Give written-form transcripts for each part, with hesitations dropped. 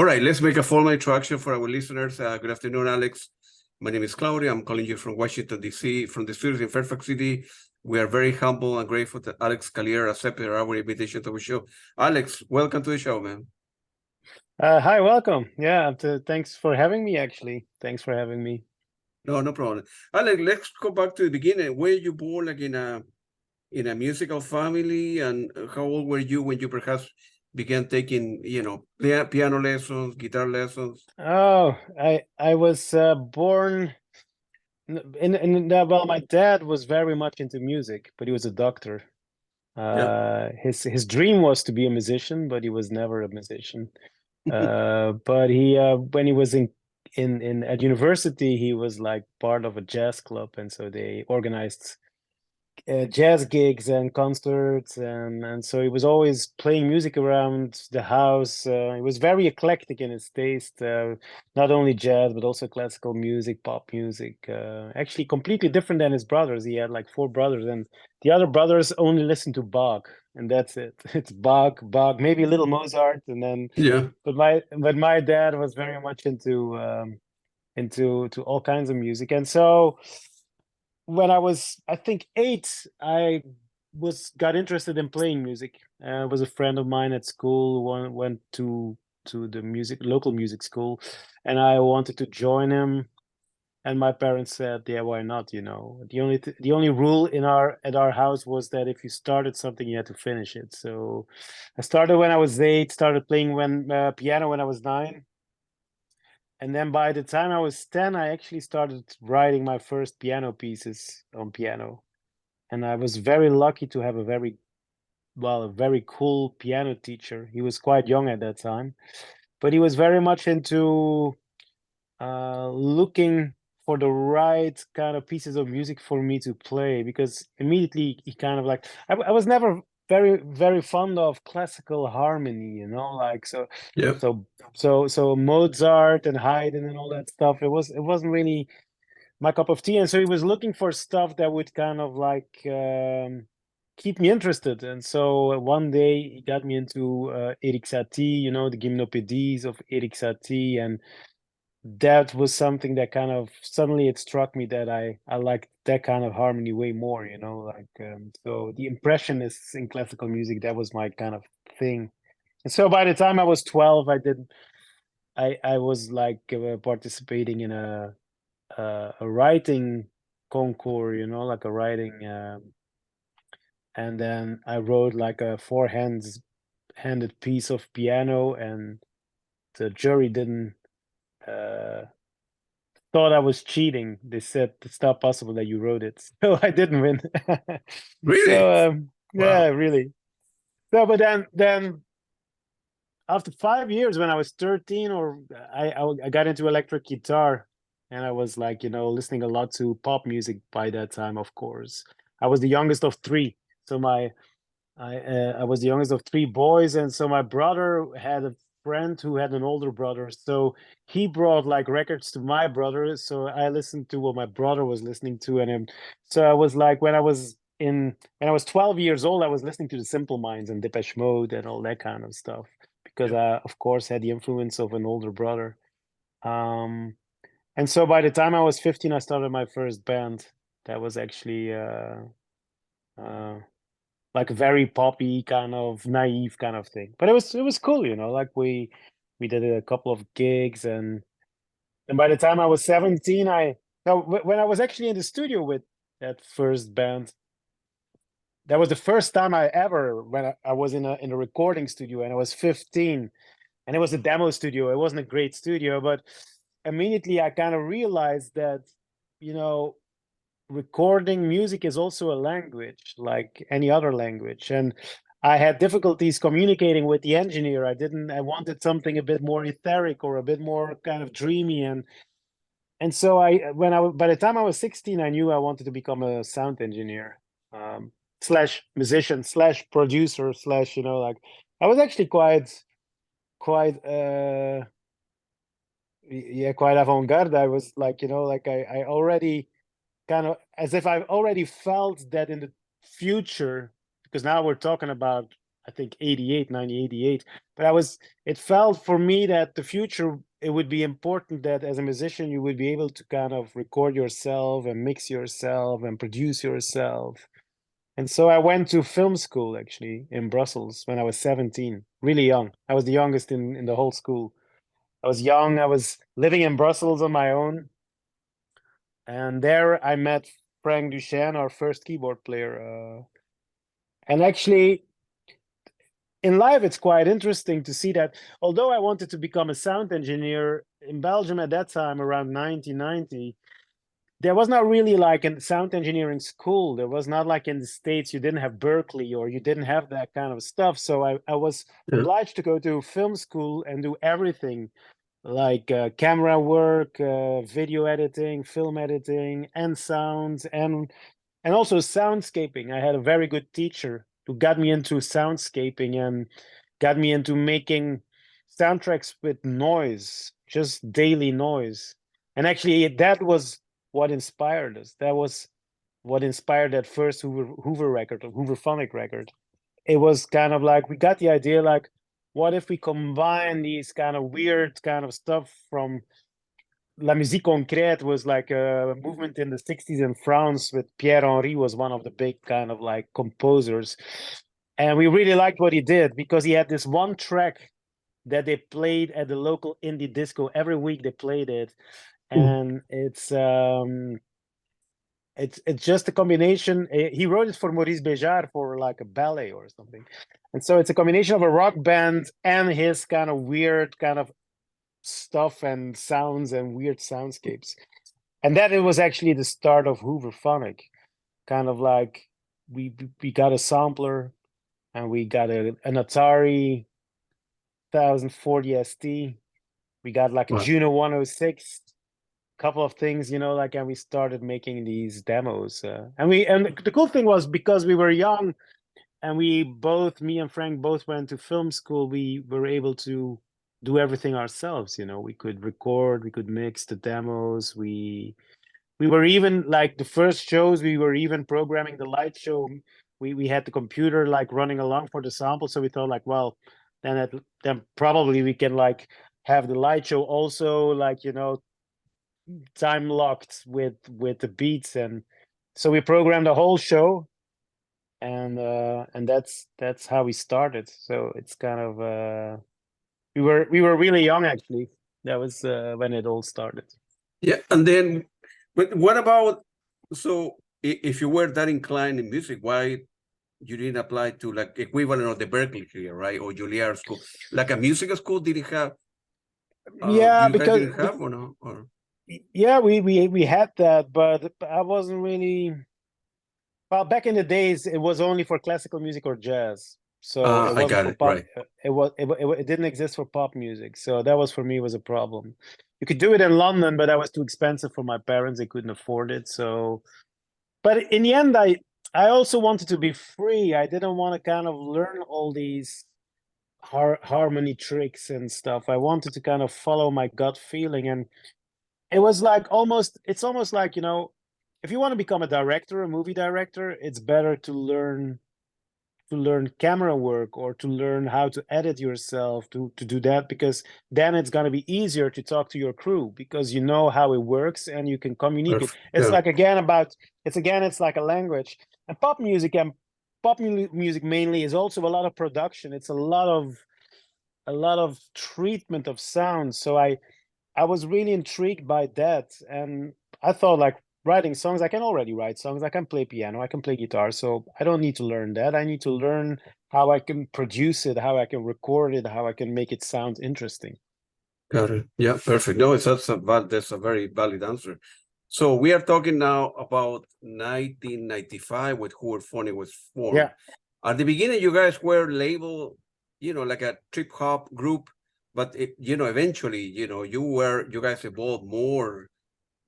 All right, let's make a formal introduction for our listeners. Good afternoon, Alex. My name is Claudia. I'm calling you from Washington, D.C., from the studios in Fairfax City. We are very humble and grateful that Alex Callier accepted our invitation to the show. Alex, welcome to the show, man. Hi, welcome. Yeah, thanks for having me, actually. Thanks for having me. No problem. Alex, let's go back to the beginning. Were you born like in a musical family, and how old were you when you perhaps began taking, piano lessons, guitar lessons? Oh, I was born well, my dad was very much into music, but he was a doctor. His dream was to be a musician, but he was never a musician. But he when he was in at university, he was like part of a jazz club, and so they organized jazz gigs and concerts, and so he was always playing music around the house. He was very eclectic in his taste, not only jazz but also classical music, pop music. Actually, completely different than his brothers. He had like four brothers, and the other brothers only listened to Bach, and that's it. It's Bach, maybe a little Mozart, and then But my dad was very much into all kinds of music, and so when I was, I think, 8, I got interested in playing music. Was a friend of mine at school went to the local music school, and I wanted to join him. And my parents said, "Yeah, why not?" The only rule at our house was that if you started something, you had to finish it. So I started when I was 8. Started playing piano when I was 9. And then by the time I was 10, I actually started writing my first piano pieces on piano. And I was very lucky to have a very cool piano teacher. He was quite young at that time, but he was very much into looking for the right kind of pieces of music for me to play, because immediately he kind of like, I was never very fond of classical harmony, so Mozart and Haydn and all that stuff. It wasn't really my cup of tea, and so he was looking for stuff that would kind of like keep me interested. And so one day he got me into Erik Satie, the Gymnopédies of Erik Satie, and that was something that kind of suddenly it struck me that I liked that kind of harmony way more, so the impressionists in classical music, that was my kind of thing. And so by the time I was 12, I was like participating in a writing concours, like a writing, and then I wrote like a handed piece of piano, and the jury didn't thought I was cheating. They said it's not possible that you wrote it, so I didn't win. Really? So yeah, Wow. really. So, but then after 5 years, when I was 13, I got into electric guitar, and I was like, listening a lot to pop music by that time. Of course, I was the youngest of 3, so I was the youngest of 3 boys, and so my brother had a friend who had an older brother, so he brought like records to my brother, so I listened to what my brother was listening to, and so I was like, when I was 12 years old, I was listening to the Simple Minds and Depeche Mode and all that kind of stuff, because I, of course, had the influence of an older brother. And so by the time I was 15, I started my first band. That was actually like a very poppy kind of naive kind of thing, but it was cool, like we did a couple of gigs, and by the time I was 17, when I was actually in the studio with that first band, that was the first time I ever, when I was in a recording studio, and I was 15, and it was a demo studio. It wasn't a great studio, but immediately I kind of realized that, recording music is also a language like any other language, and I had difficulties communicating with the engineer. I wanted something a bit more etheric or a bit more kind of dreamy, and so by the time I was 16, I knew I wanted to become a sound engineer, slash musician slash producer slash, like I was actually quite quite avant-garde. I was like, I already kind of, as if I've already felt that in the future, because now we're talking about I think 88, 1988. But it felt for me that the future, it would be important that as a musician, you would be able to kind of record yourself and mix yourself and produce yourself. And so I went to film school actually in Brussels when I was 17, really young. I was the youngest in the whole school. I was young. I was living in Brussels on my own. And there I met Frank Duchesne, our first keyboard player. And actually, in life, it's quite interesting to see that although I wanted to become a sound engineer in Belgium at that time, around 1990, there was not really like a sound engineering school. There was not like in the States, you didn't have Berkeley or you didn't have that kind of stuff. So I was obliged to go to film school and do everything like camera work, video editing, film editing, and sounds, and also soundscaping. I had a very good teacher who got me into soundscaping and got me into making soundtracks with noise, just daily noise. And actually, that was what inspired us. That was what inspired that first Hoover record, or Hooverphonic record. It was kind of like we got the idea, like, what if we combine these kind of weird kind of stuff from La Musique Concrète was like a movement in the 60s in France with Pierre Henry was one of the big kind of like composers. And we really liked what he did because he had this one track that they played at the local indie disco. Every week they played it. And it's just a combination. He wrote it for Maurice Béjart for like a ballet or something. And so it's a combination of a rock band and his kind of weird kind of stuff and sounds and weird soundscapes. And that it was actually the start of Hooverphonic. Kind of like we got a sampler and we got an Atari 1040 ST. We got like a Juno 106, couple of things, like, and we started making these demos. And the cool thing was because we were young and me and Frank both went to film school, we were able to do everything ourselves. We could record, we could mix the demos. We were even like the first shows, we were even programming the light show. We had the computer like running along for the sample. So we thought like, well, then probably we can like have the light show also like, time locked with the beats. And so we programmed the whole show. And that's how we started. So it's kind of we were really young actually. That was when it all started. Yeah, and then, but what about, so if you were that inclined in music, why you didn't apply to like equivalent of the Berkeley here, right, or Juilliard school, like a music school? Did it have? Yeah, you guys didn't have or no? Or? Yeah, we had that, but I wasn't really. Well, back in the days, it was only for classical music or jazz. So it wasn't I got for it, pop. right. It didn't exist for pop music. So that was for me was a problem. You could do it in London, but that was too expensive for my parents. They couldn't afford it. So, but in the end, I also wanted to be free. I didn't want to kind of learn all these harmony tricks and stuff. I wanted to kind of follow my gut feeling. And it was like it's almost like, if you want to become a director, a movie director, it's better to learn camera work or to learn how to edit yourself to do that, because then it's going to be easier to talk to your crew because you know how it works and you can communicate. It's like it's like a language. And pop music mainly is also a lot of production. It's a lot of treatment of sound. So I was really intrigued by that, and I thought like, writing songs, I can already write songs. I can play piano, I can play guitar. So I don't need to learn that. I need to learn how I can produce it, how I can record it, how I can make it sound interesting. Got it. Yeah, perfect. No, that's a very valid answer. So we are talking now about 1995 when Hooverphonic was formed. Yeah. At the beginning, you guys were labeled, like a trip hop group, but eventually, you guys evolved more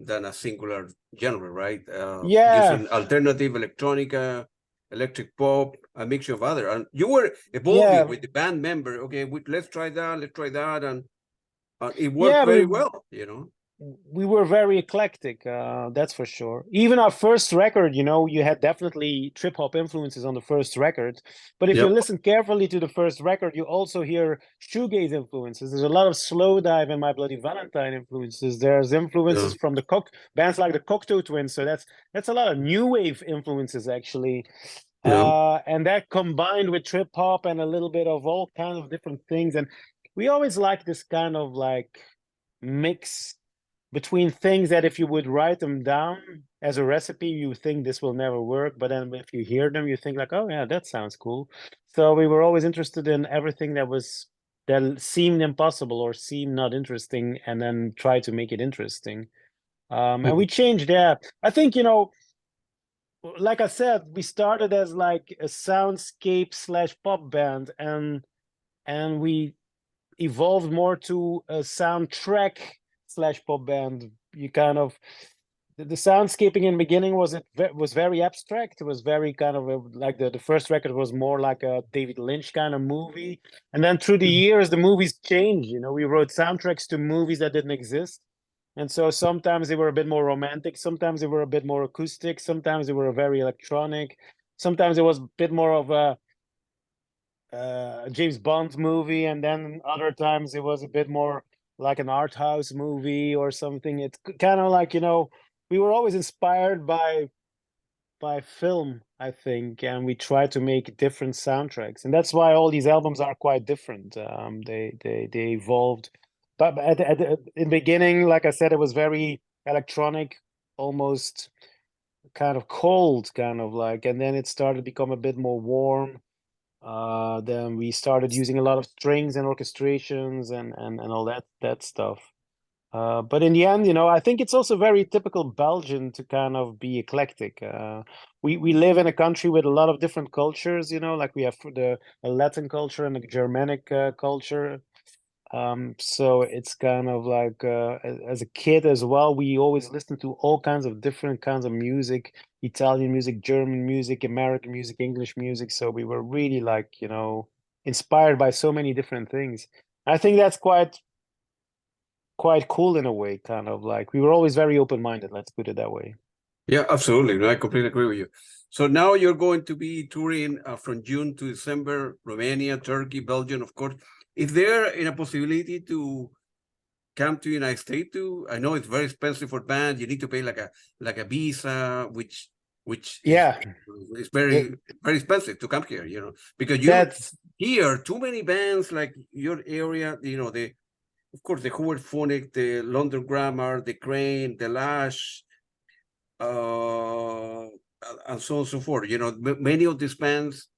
than a singular genre, right? Using alternative electronica, electric pop, a mixture of other. And you were evolving with the band member. Okay, let's try that, and it worked very well, we were very eclectic, that's for sure. Even our first record, you know, you had definitely trip hop influences on the first record. But if you Yep. listen carefully to the first record, you also hear shoegaze influences. There's a lot of slow dive and My Bloody Valentine influences. There's influences Yeah. from the bands like the Cocteau Twins. So that's a lot of new wave influences actually. Yeah. And that combined with trip hop and a little bit of all kinds of different things. And we always like this kind of like mix between things that if you would write them down as a recipe, you think this will never work. But then if you hear them, you think like, oh yeah, that sounds cool. So we were always interested in everything that seemed impossible or seemed not interesting, and then try to make it interesting. And we changed that. I think, you know, like I said, we started as like a soundscape / pop band, and we evolved more to a soundtrack / pop band. You kind of the soundscaping in the beginning was very abstract. It was very kind of like the first record was more like a David Lynch kind of movie, and then through the years the movies changed. You know, we wrote soundtracks to movies that didn't exist. And so sometimes they were a bit more romantic, sometimes they were a bit more acoustic, sometimes they were very electronic, sometimes it was a bit more of a James Bond movie, and then other times it was a bit more like an art house movie or something. It's kind of like, you know, we were always inspired by film, I think, and we try to make different soundtracks, and that's why all these albums are quite different. They evolved, but in the beginning, like I said, it was very electronic, almost kind of cold, kind of like, and then it started to become a bit more warm. Then we started using a lot of strings and orchestrations and all that stuff. But in the end, you know, I think it's also very typical Belgian to kind of be eclectic. We live in a country with a lot of different cultures, you know, like we have a Latin culture and a Germanic culture. So it's kind of like as a kid as well, we always listened to all kinds of different kinds of music, Italian music, German music, American music, English music. So we were really like, you know, inspired by so many different things. I think that's quite cool in a way, kind of like we were always very open-minded, let's put it that way. Yeah, absolutely. No, I completely agree with you. So now you're going to be touring from June to December, Romania, Turkey, Belgium, of course. Is there a possibility to come to United States too? I know it's very expensive for bands. You need to pay like a visa, which Yeah, is very expensive to come here, you know, because that's here too many bands like your area, you know, of course the Hooverphonic, the London Grammar, the Crane, the Lash, and so on and so forth. You know, many of these bands,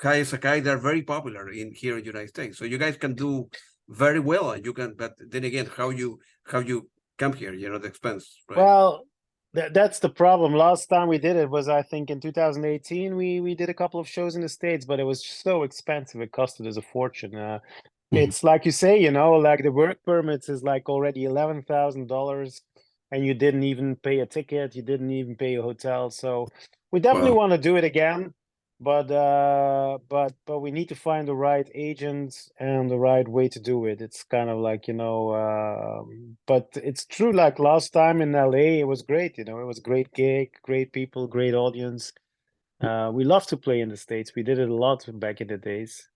High Sakai, they're very popular here in the United States. So you guys can do very well, and you can. But then again, how you come here? You know, the expense, right? well, that's the problem. Last time we did it was, I think, in 2018. We did a couple of shows in the States, but it was so expensive. It costed us a fortune. It's like you say, you know, like the work permits is like already $11,000, and you didn't even pay a ticket, you didn't even pay a hotel. So we definitely Wow. want to do it again, but we need to find the right agent and the right way to do it. It's kind of like, you know, but it's true. Like last time in LA, it was great. You know, it was a great gig, great people, great audience. We love to play in the States. We did it a lot back in the days.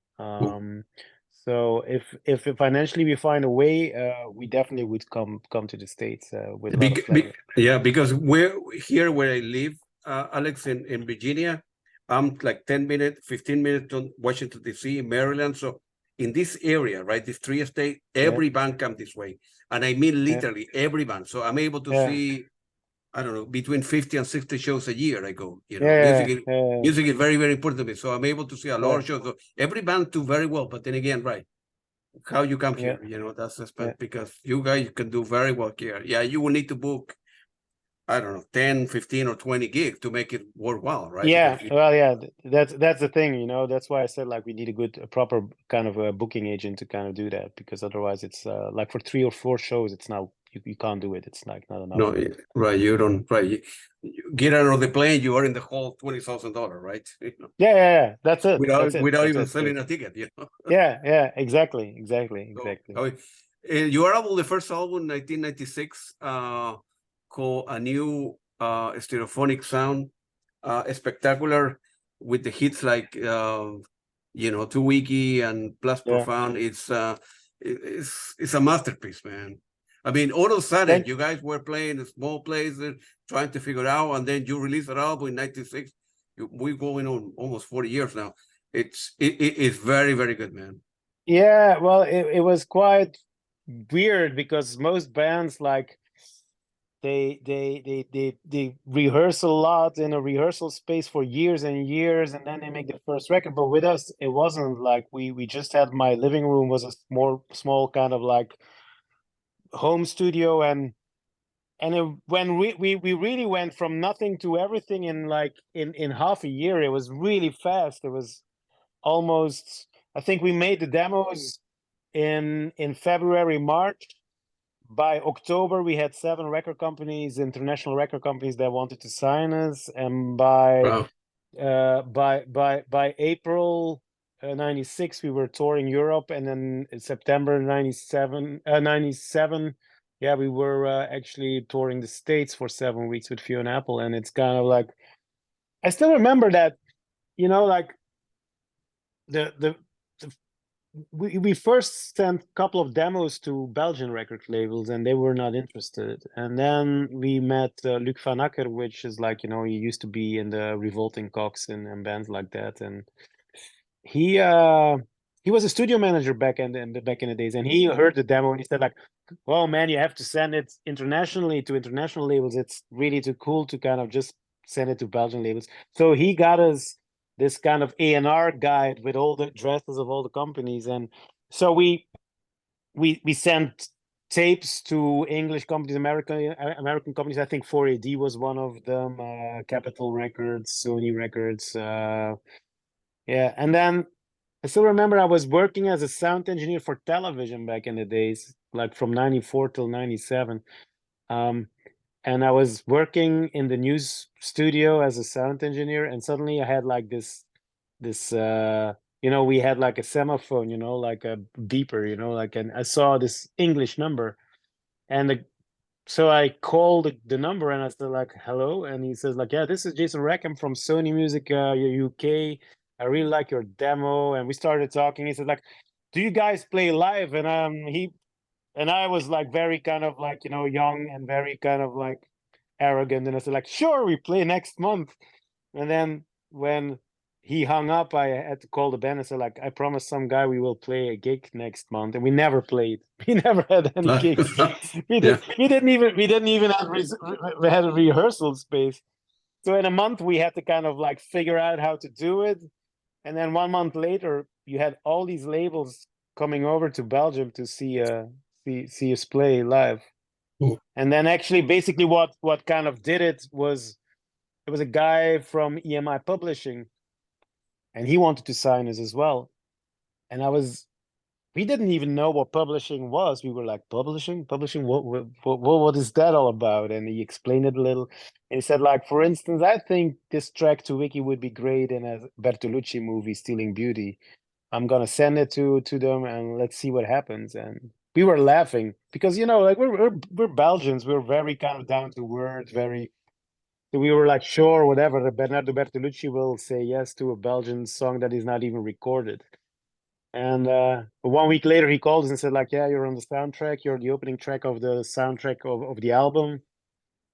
So if financially we find a way, we definitely would come to the States with a lot of pleasure. Yeah, because we're here where I live, Alex, in Virginia. I'm like 10 minutes, 15 minutes to Washington, D.C., Maryland. So in this area, right, this tri-state, every band comes this way. And I mean literally every band. So I'm able to see, I don't know, between 50 and 60 shows a year I go. You know, music is very, very important to me. So I'm able to see a lot of shows. So every band do very well. But then again, right, how you come here, you know, that's the spend because you guys can do very well here. Yeah, you will need to book, I don't know, 10, 15 or 20 gigs to make it worthwhile, right? Yeah, well, yeah, that's the thing, you know. That's why I said like we need a proper kind of a booking agent to kind of do that, because otherwise it's like for 3 or 4 shows, it's now you can't do it. It's like not enough. No, right. You don't, right. You get out of the plane, you are in the whole $20,000, right? You know, yeah, that's it. without That's even selling a ticket, you know. Yeah, exactly. So, Your album, the first album, 1996, called A New Stereophonic Sound, spectacular with the hits like, Too Wiki and Plus Profound. It's a masterpiece, man. I mean, all of a sudden, you guys were playing in small places, trying to figure it out, and then you released an album in 96. We're going on almost 40 years now. It's very, very good, man. Yeah, well, it was quite weird because most bands like they rehearse a lot in a rehearsal space for years and years, and then they make the first record. But with us, it wasn't like we just had, my living room was a small kind of like home studio, and when we really went from nothing to everything in half a year. It was really fast. It was almost, I think we made the demos in February, March. By October, we had 7 record companies, international record companies, that wanted to sign us, and by April 96, we were touring Europe, and then in September 97, yeah, we were actually touring the States for 7 weeks with Fiona Apple, and it's kind of like, I still remember that, like we first sent a couple of demos to Belgian record labels, and they were not interested. And then we met Luc van Acker, which is like, he used to be in the Revolting Cocks and bands like that. And he was a studio manager back in the days, and he heard the demo and he said like, "Well, man, you have to send it internationally to international labels. It's really too cool to kind of just send it to Belgian labels." So he got us this kind of A&R guide with all the addresses of all the companies, and so we sent tapes to English companies, American companies. I think 4AD was one of them, Capitol Records, Sony Records, yeah. And then I still remember I was working as a sound engineer for television back in the days, like from 94 till 97. And I was working in the news studio as a sound engineer, and suddenly I had like this we had like a semaphone, like a beeper, and I saw this English number, and so I called the number and I said like, "Hello," and he says like, "Yeah, this is Jason Rackham from Sony Music UK. I really like your demo." And we started talking. He said like, "Do you guys play live?" And I was like very kind of like, young and very kind of like arrogant. And I said like, "Sure, we play next month." And then when he hung up, I had to call the band and say like, "I promised some guy we will play a gig next month." And we never played. We never had any gigs. We didn't even have we had a rehearsal space. So in a month we had to kind of like figure out how to do it. And then 1 month later, you had all these labels coming over to Belgium to see us play live. Ooh. And then actually basically what kind of did it was a guy from EMI Publishing, and he wanted to sign us as well. And we didn't even know what publishing was. We were like, publishing, what is that all about? And he explained it a little. And he said like, for instance, I think this track to Wiki would be great in a Bertolucci movie, Stealing Beauty. I'm gonna send it to them and let's see what happens. And we were laughing because like we're Belgians, we're very kind of down to earth, very. So we were like, sure, whatever. Bernardo Bertolucci will say yes to a Belgian song that is not even recorded. And 1 week later, he called us and said like, "Yeah, you're on the soundtrack. You're the opening track of the soundtrack of the album.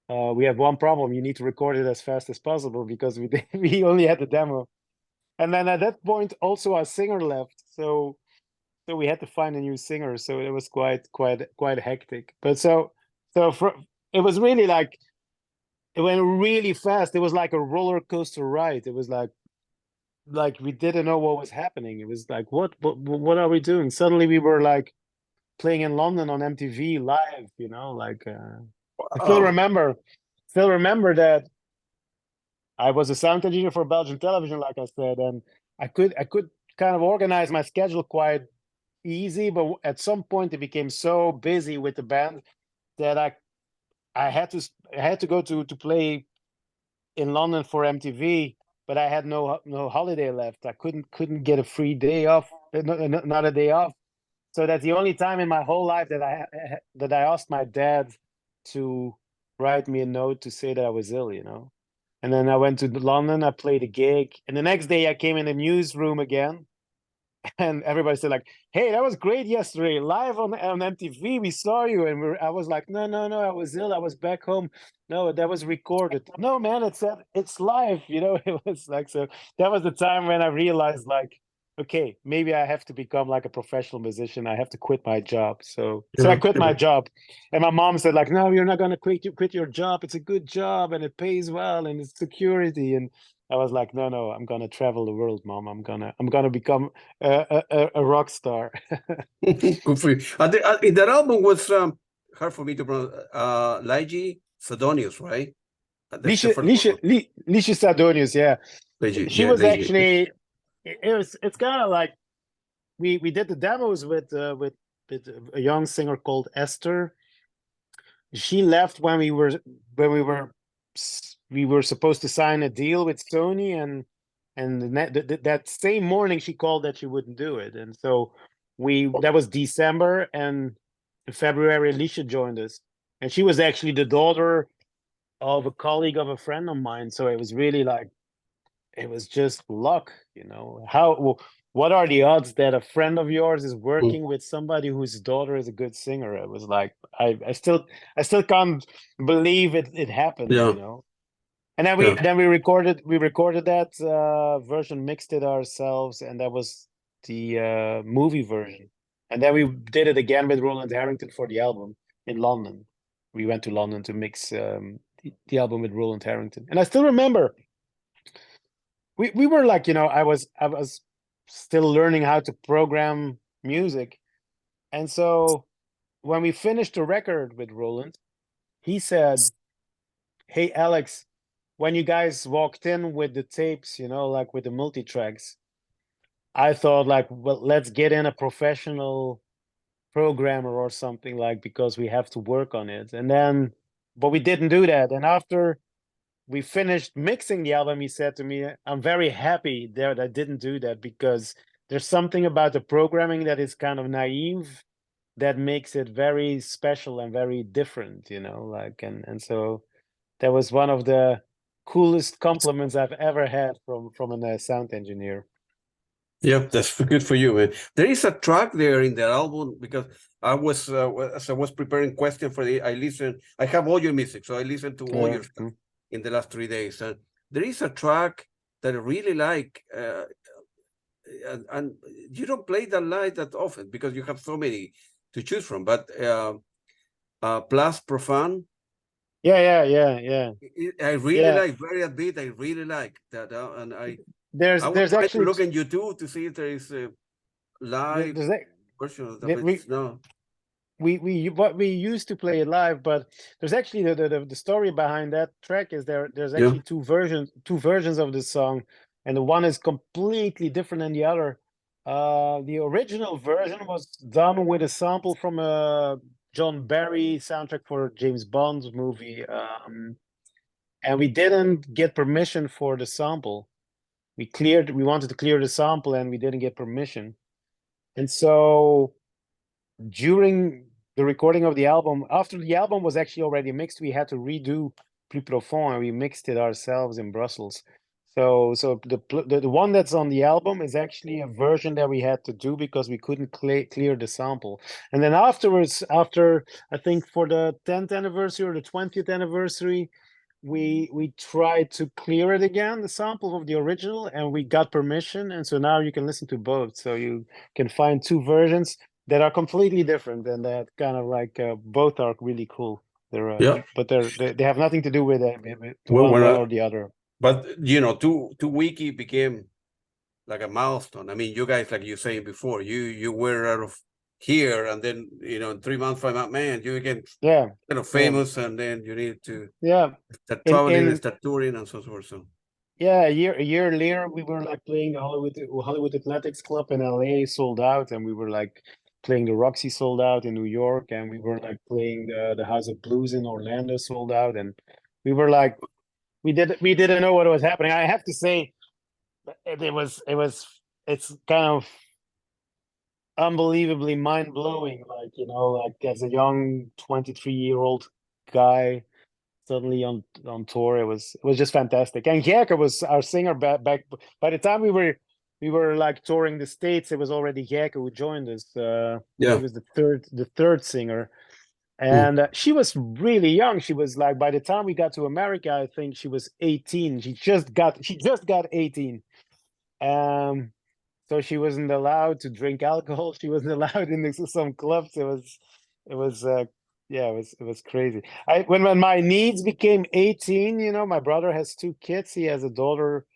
We have one problem. You need to record it as fast as possible because we only had the demo." And then at that point, also our singer left, so we had to find a new singer. So it was quite hectic. But it was really like, it went really fast. It was like a roller coaster ride. It was like we didn't know what was happening. It was like, what are we doing? Suddenly we were like playing in London on MTV live. Like I still remember that I was a sound engineer for Belgian television, like I said, and I could kind of organize my schedule quite easy, but at some point it became so busy with the band that I had to go to play in London for MTV, but I had no holiday left. I couldn't get a free day off, not a day off. So that's the only time in my whole life that I asked my dad to write me a note to say that I was ill, you know. And then I went to London, I played a gig, and the next day I came in the newsroom again, and everybody said like, "Hey, that was great yesterday, live on MTV. We saw you." And I was like, "No, no, no, I was ill. I was back home. No, that was recorded. No, man, it's live." You know, it was like so. That was the time when I realized like, okay, maybe I have to become like a professional musician. I have to quit my job. So I quit my job, and my mom said like, "No, you're not gonna quit your job. It's a good job and it pays well and it's security." And I was like, "No, I'm gonna travel the world, mom. I'm gonna become a rock star." Good for you. In that album was hard for me to pronounce. Liesje Sadonius, right? That's the first one. Liesje Sadonius, yeah. She was Liesje. actually. It's kind of like we did the demos with a young singer called Esther. She left when we were supposed to sign a deal with Sony, and that same morning she called that she wouldn't do it, and so that was December, and in February Liesje joined us, and she was actually the daughter of a colleague of a friend of mine, so it was really like it was just luck, you know. What are the odds that a friend of yours is working with somebody whose daughter is a good singer? It was like I still can't believe it happened, you know. And then we recorded that version, mixed it ourselves, and that was the movie version. And then we did it again with Roland Harrington for the album in London. We went to London to mix the album with Roland Harrington. And I still remember we were like, you know, I was still learning how to program music. And so when we finished the record with Roland, he said, "Hey, Alex, when you guys walked in with the tapes, you know, like with the multi-tracks, I thought like, well, let's get in a professional programmer or something, like, because we have to work on it." And then, but we didn't do that. And after we finished mixing the album, he said to me, "I'm very happy that I didn't do that, because there's something about the programming that is kind of naive that makes it very special and very different, you know, like." And so that was one of the coolest compliments I've ever had from a sound engineer. Yeah, that's good for you, man. There is a track there in the album, because I was as I was preparing question for I have all your music, so I listened to all your stuff in the last 3 days. And there is a track that I really like, and you don't play that live that often because you have so many to choose from. But Plus Profane. Yeah. I really like very upbeat. I really like that, and I was trying to look in YouTube to see if there is a live version of that. We used to play it live, but there's actually the story behind that track is there's actually two versions of this song, and the one is completely different than the other. The original version was done with a sample from a John Barry soundtrack for James Bond's movie, and we didn't get permission for the sample. We wanted to clear the sample, and we didn't get permission. And so during the recording of the album, after the album was actually already mixed, we had to redo Plus Profond, and we mixed it ourselves in Brussels. So the one that's on the album is actually a version that we had to do because we couldn't clear the sample. And then afterwards, after I think for the 10th anniversary or the 20th anniversary, we tried to clear it again, the sample of the original, and we got permission. And so now you can listen to both. So you can find two versions that are completely different, and that kind of like both are really cool. But they have nothing to do with one or the other. But you know, two wiki became like a milestone. I mean, you guys, like you saying before, you were out of here, and then you know, in 3 months, 5 months, man, you again kind of famous, and then you need to start traveling, start touring, and so forth. So yeah, a year later, we were like playing the Hollywood Athletics Club in LA, sold out, and we were like playing the Roxy, sold out in New York, and we were like playing the House of Blues in Orlando, sold out, and we were like, we didn't know what was happening. I have to say, it's kind of unbelievably mind-blowing. Like, you know, like as a young 23-year-old guy suddenly on tour, it was just fantastic. And Geike was our singer back by the time we were like touring the States. It was already Geike who joined us. She Yeah. was the third singer, Mm. and she was really young. She was like, by the time we got to America, I think she was 18. She just got 18. Um, so she wasn't allowed to drink alcohol. She wasn't allowed in some clubs. It was yeah, it was crazy. When my niece became 18, you know, my brother has two kids. He has a daughter.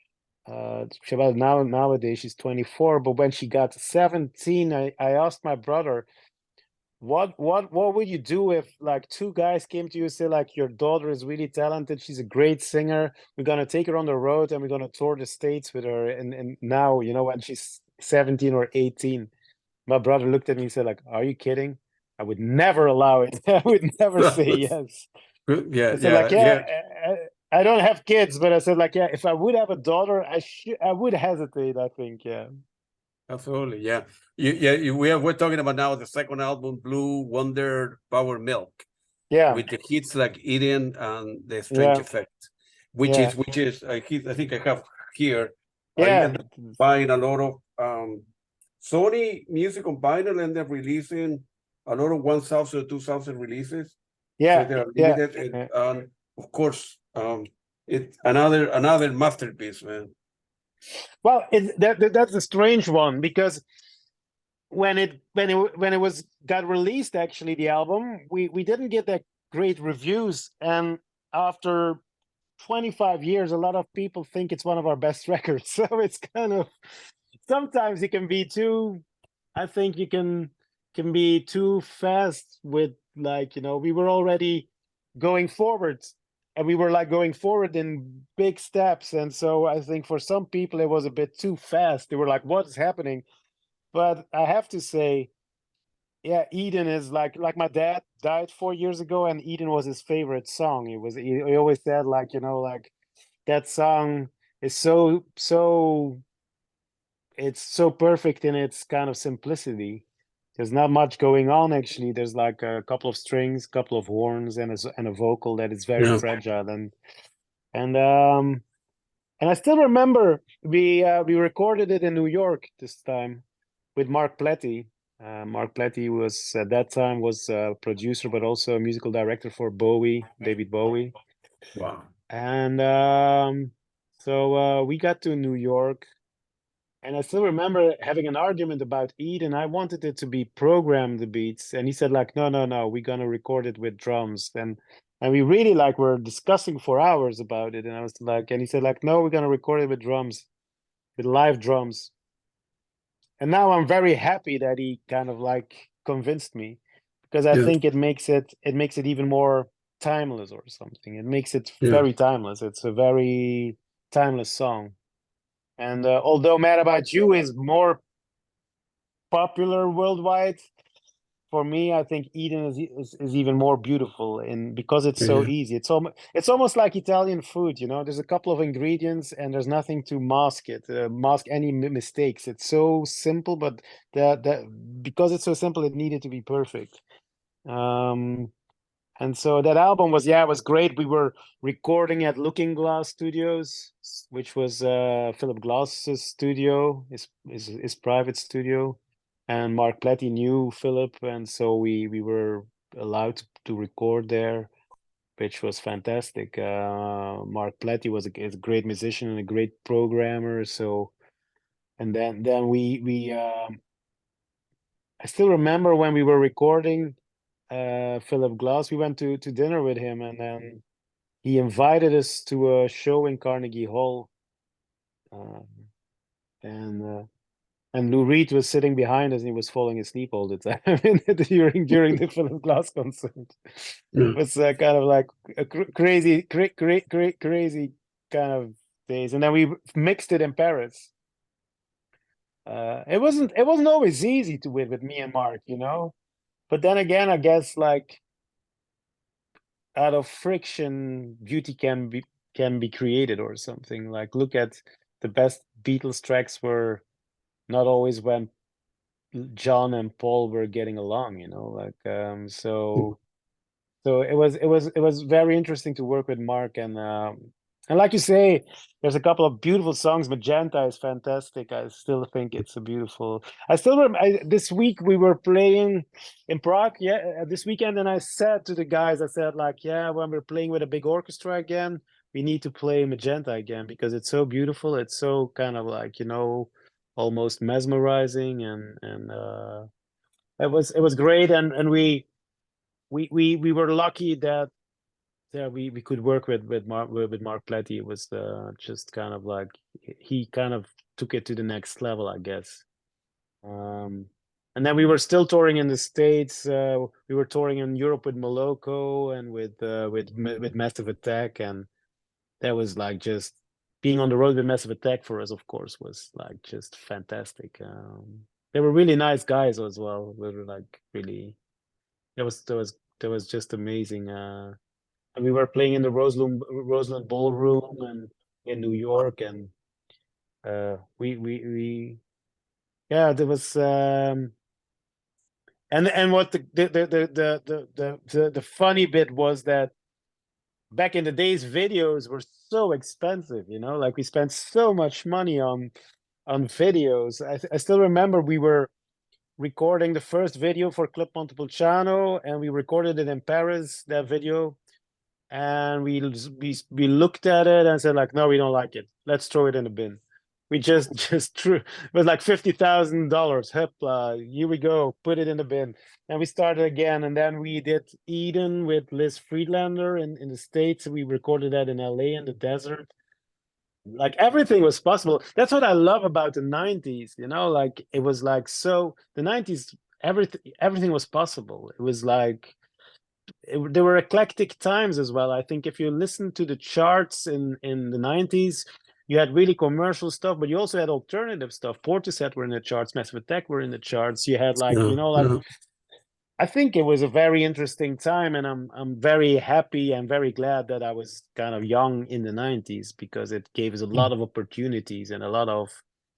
Nowadays she's 24. But when she got 17, I asked my brother, what would you do if like two guys came to you and say like, your daughter is really talented, she's a great singer, we're gonna take her on the road and we're gonna tour the States with her, and now, you know, when she's 17 or 18. My brother looked at me and said like, are you kidding? I would never allow it. I would never say yes. Yeah, I said like, yeah, yeah, yeah. I don't have kids, but I said like, yeah, if I would have a daughter, I would hesitate, I think. Yeah. Absolutely, yeah. We're talking about now the second album, Blue Wonder Power Milk, Yeah. with the hits like Eden and the Strange Yeah. Effect, which Yeah. is I think I have here. I Yeah. end up buying a lot of Sony music on vinyl, and they're releasing a lot of 1,000 2,000 releases. So Yeah. they are Yeah. limited, and Yeah. of course, it's another masterpiece, man. Well, that's a strange one, because when it was got released, actually, the album, we didn't get that great reviews, and after 25 years, a lot of people think it's one of our best records. So it's kind of, sometimes it can be too, I think you can be too fast with, like, you know, we were already going forward, and we were like going forward in big steps, and so I think for some people it was a bit too fast. They were like, what is happening? But I have to say, yeah, Eden is like my dad died 4 years ago, and Eden was his favorite song. He always said, like, you know, like, that song is so it's so perfect in its kind of simplicity. There's not much going on, actually. There's like a couple of strings, couple of horns, and a vocal that is very Yeah. fragile, and um and I still remember we recorded it in New York this time with Mark Pletty. Mark Pletty was at that time was a producer, but also a musical director for David Bowie. Wow. And so we got to New York, and I still remember having an argument about Eden. I wanted it to be programmed, the beats, and he said like, no, no, no, we're gonna record it with drums. And we really like were discussing for hours about it. And I was like, and he said like, no, we're gonna record it with drums, with live drums. And now I'm very happy that he kind of like convinced me, because I Yeah. think it makes it even more timeless or something. It makes it Yeah. very timeless. It's a very timeless song. And although Mad About You is more popular worldwide, for me, I think Eden is even more beautiful, in because it's so Yeah. easy. It's almost like Italian food, you know. There's a couple of ingredients and there's nothing to mask any mistakes. It's so simple, but that because it's so simple, it needed to be perfect. Um, and so that album was great. We were recording at Looking Glass Studios, which was Philip Glass's studio, his private studio. And Mark Pletty knew Philip, and so we were allowed to record there, which was fantastic. Mark Pletty is a great musician and a great programmer. So, and then we I still remember when we were recording Philip Glass. We went to dinner with him, and then he invited us to a show in Carnegie Hall, um, and Lou Reed was sitting behind us, and he was falling asleep all the time during the Philip Glass concert. Yeah. It was kind of like a crazy kind of days, and then we mixed it in Paris. It wasn't always easy to with me and Mark, you know. But then again, I guess like out of friction, beauty can be created or something. Like, look at the best Beatles tracks were not always when John and Paul were getting along, you know, like so it was very interesting to work with Mark, and like you say, there's a couple of beautiful songs. Magenta is fantastic. I still think it's a beautiful. I still remember this week we were playing in Prague, this weekend, and I said to the guys, I said like, yeah, when we're playing with a big orchestra again, we need to play Magenta again because it's so beautiful. It's so kind of like, you know, almost mesmerizing, and it was great, and we were lucky that we could work with Mark Letty. It was just kind of like he kind of took it to the next level, I guess. And then we were still touring in the States. We were touring in Europe with Moloko and with Massive Attack, and that was like just being on the road with Massive Attack for us, of course, was like just fantastic. They were really nice guys as well. We were like really, that was just amazing. And we were playing in the Roseland Ballroom and in New York, and we yeah, there was and what the funny bit was that back in the days videos were so expensive, you know, like we spent so much money on videos. I still remember we were recording the first video for Club Montepulciano, and we recorded it in Paris, that video, and we looked at it and said like, no, we don't like it, let's throw it in the bin. We just threw it. Was like $50,000. Here we go, put it in the bin. And we started again, and then we did Eden with Liz Friedlander in the States. We recorded that in LA in the desert. Like everything was possible. That's what I love about the 90s, you know, like it was like, so the 90s, everything was possible. It was like there were eclectic times as well. I think if you listen to the charts in the 90s, you had really commercial stuff, but you also had alternative stuff. Portishead were in the charts, Massive Attack were in the charts. You had like, you know, like I think it was a very interesting time, and I'm very happy and very glad that I was kind of young in the 90s, because it gave us a lot of opportunities and a lot of,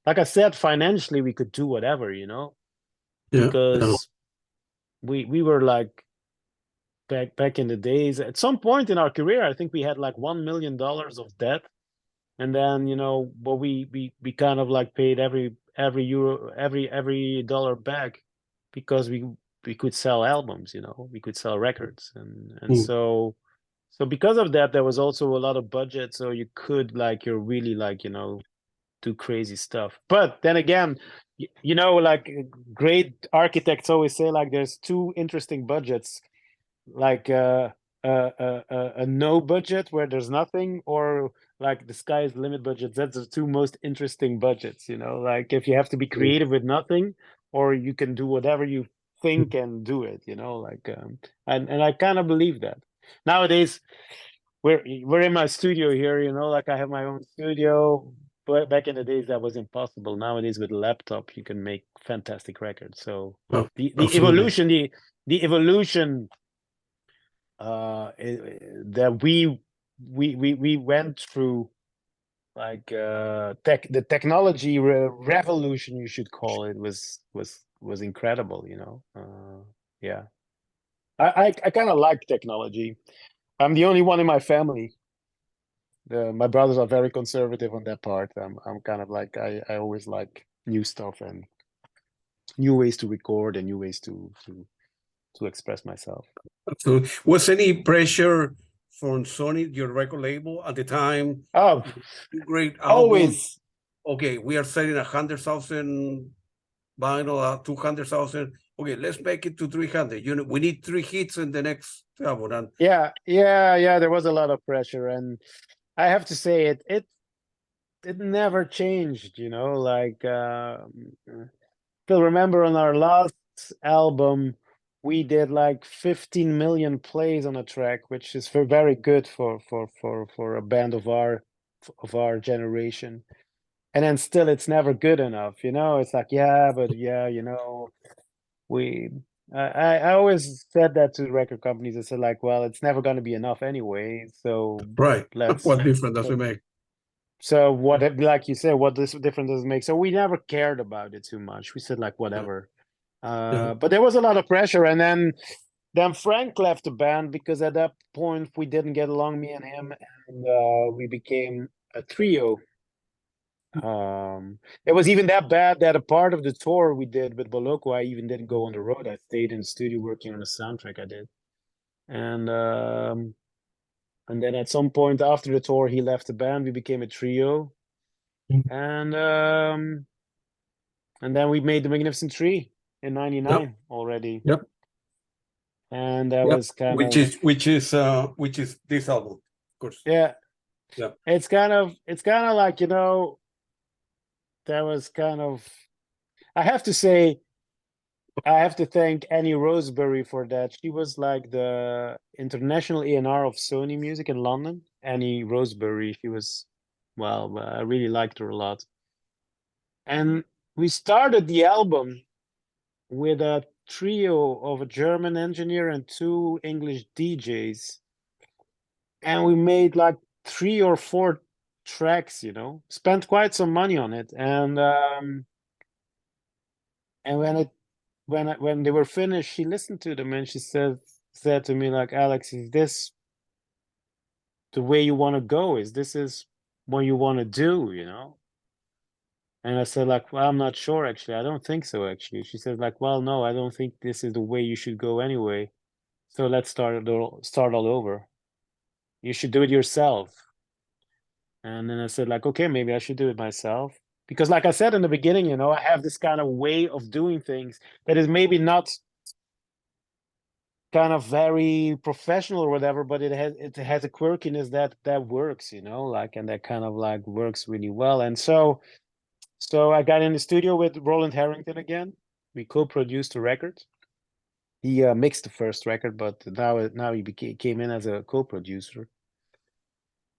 like I said, financially we could do whatever, you know, because we were like back in the days, at some point in our career, I think we had like $1 million of debt. And then, you know, but we kind of like paid every euro, every dollar back, because we could sell albums, you know, we could sell records, and so because of that, there was also a lot of budget, so you could like, you're really like, you know, do crazy stuff. But then again, you know, like great architects always say, like there's two interesting budgets, like a no budget where there's nothing, or like the sky's the limit budget. That's the two most interesting budgets, you know, like if you have to be creative with nothing, or you can do whatever you think and do it, you know, like and I kind of believe that nowadays. We're in my studio here, you know, like I have my own studio, but back in the days that was impossible. Nowadays with a laptop you can make fantastic records. So the evolution, the evolution that we went through, like the technology revolution, you should call it, was incredible, you know. Yeah, I kind of like technology. I'm the only one in my family. My brothers are very conservative on that part. I'm kind of like, I always like new stuff and new ways to record and new ways to express myself. Absolutely. Was any pressure from Sony, your record label at the time? Oh, great album. Always. Okay, we are selling 100,000 vinyl, 200,000. Okay, let's make it to 300. You know, we need 3 hits in the next album. And yeah. There was a lot of pressure, and I have to say it never changed. You know, like still remember on our last album, we did like 15 million plays on a track, which is very good for a band of our generation. And then still, it's never good enough, you know. It's like, you know, I always said that to record companies. I said like, well, it's never going to be enough anyway. So right, what difference does it make? So what, like you said, what this difference does it make? So we never cared about it too much. We said like, whatever. But there was a lot of pressure, and then Frank left the band because at that point we didn't get along, me and him, and we became a trio. It was even that bad that a part of the tour we did with Boloko, I even didn't go on the road. I stayed in the studio working on the soundtrack I did. And then at some point after the tour, he left the band. We became a trio, and then we made the Magnificent Tree in '99 already. Yep. And that was kind which of which is this album, of course. Yeah. It's kind of like, that was kind of, I have to say, I have to thank Annie Roseberry for that. She was like the international A&R of Sony Music in London. Annie Roseberry, she was, well, I really liked her a lot. And we started the album with a trio of a German engineer and 2 English DJs. And we made like 3 or 4 tracks, spent quite some money on it. And when they were finished, she listened to them and she said to me, like, Alex, is this the way you want to go? Is what you want to do, And I said, like, well, I'm not sure, actually. I don't think so, actually. She said, like, well, no, I don't think this is the way you should go anyway. So let's start all over. You should do it yourself. And then I said, like, okay, maybe I should do it myself. Because like I said in the beginning, I have this kind of way of doing things that is maybe not kind of very professional or whatever, but it has a quirkiness that works, like, and that kind of like works really well. And so I got in the studio with Roland Harrington again. We co-produced the record. He mixed the first record, but now he came in as a co-producer.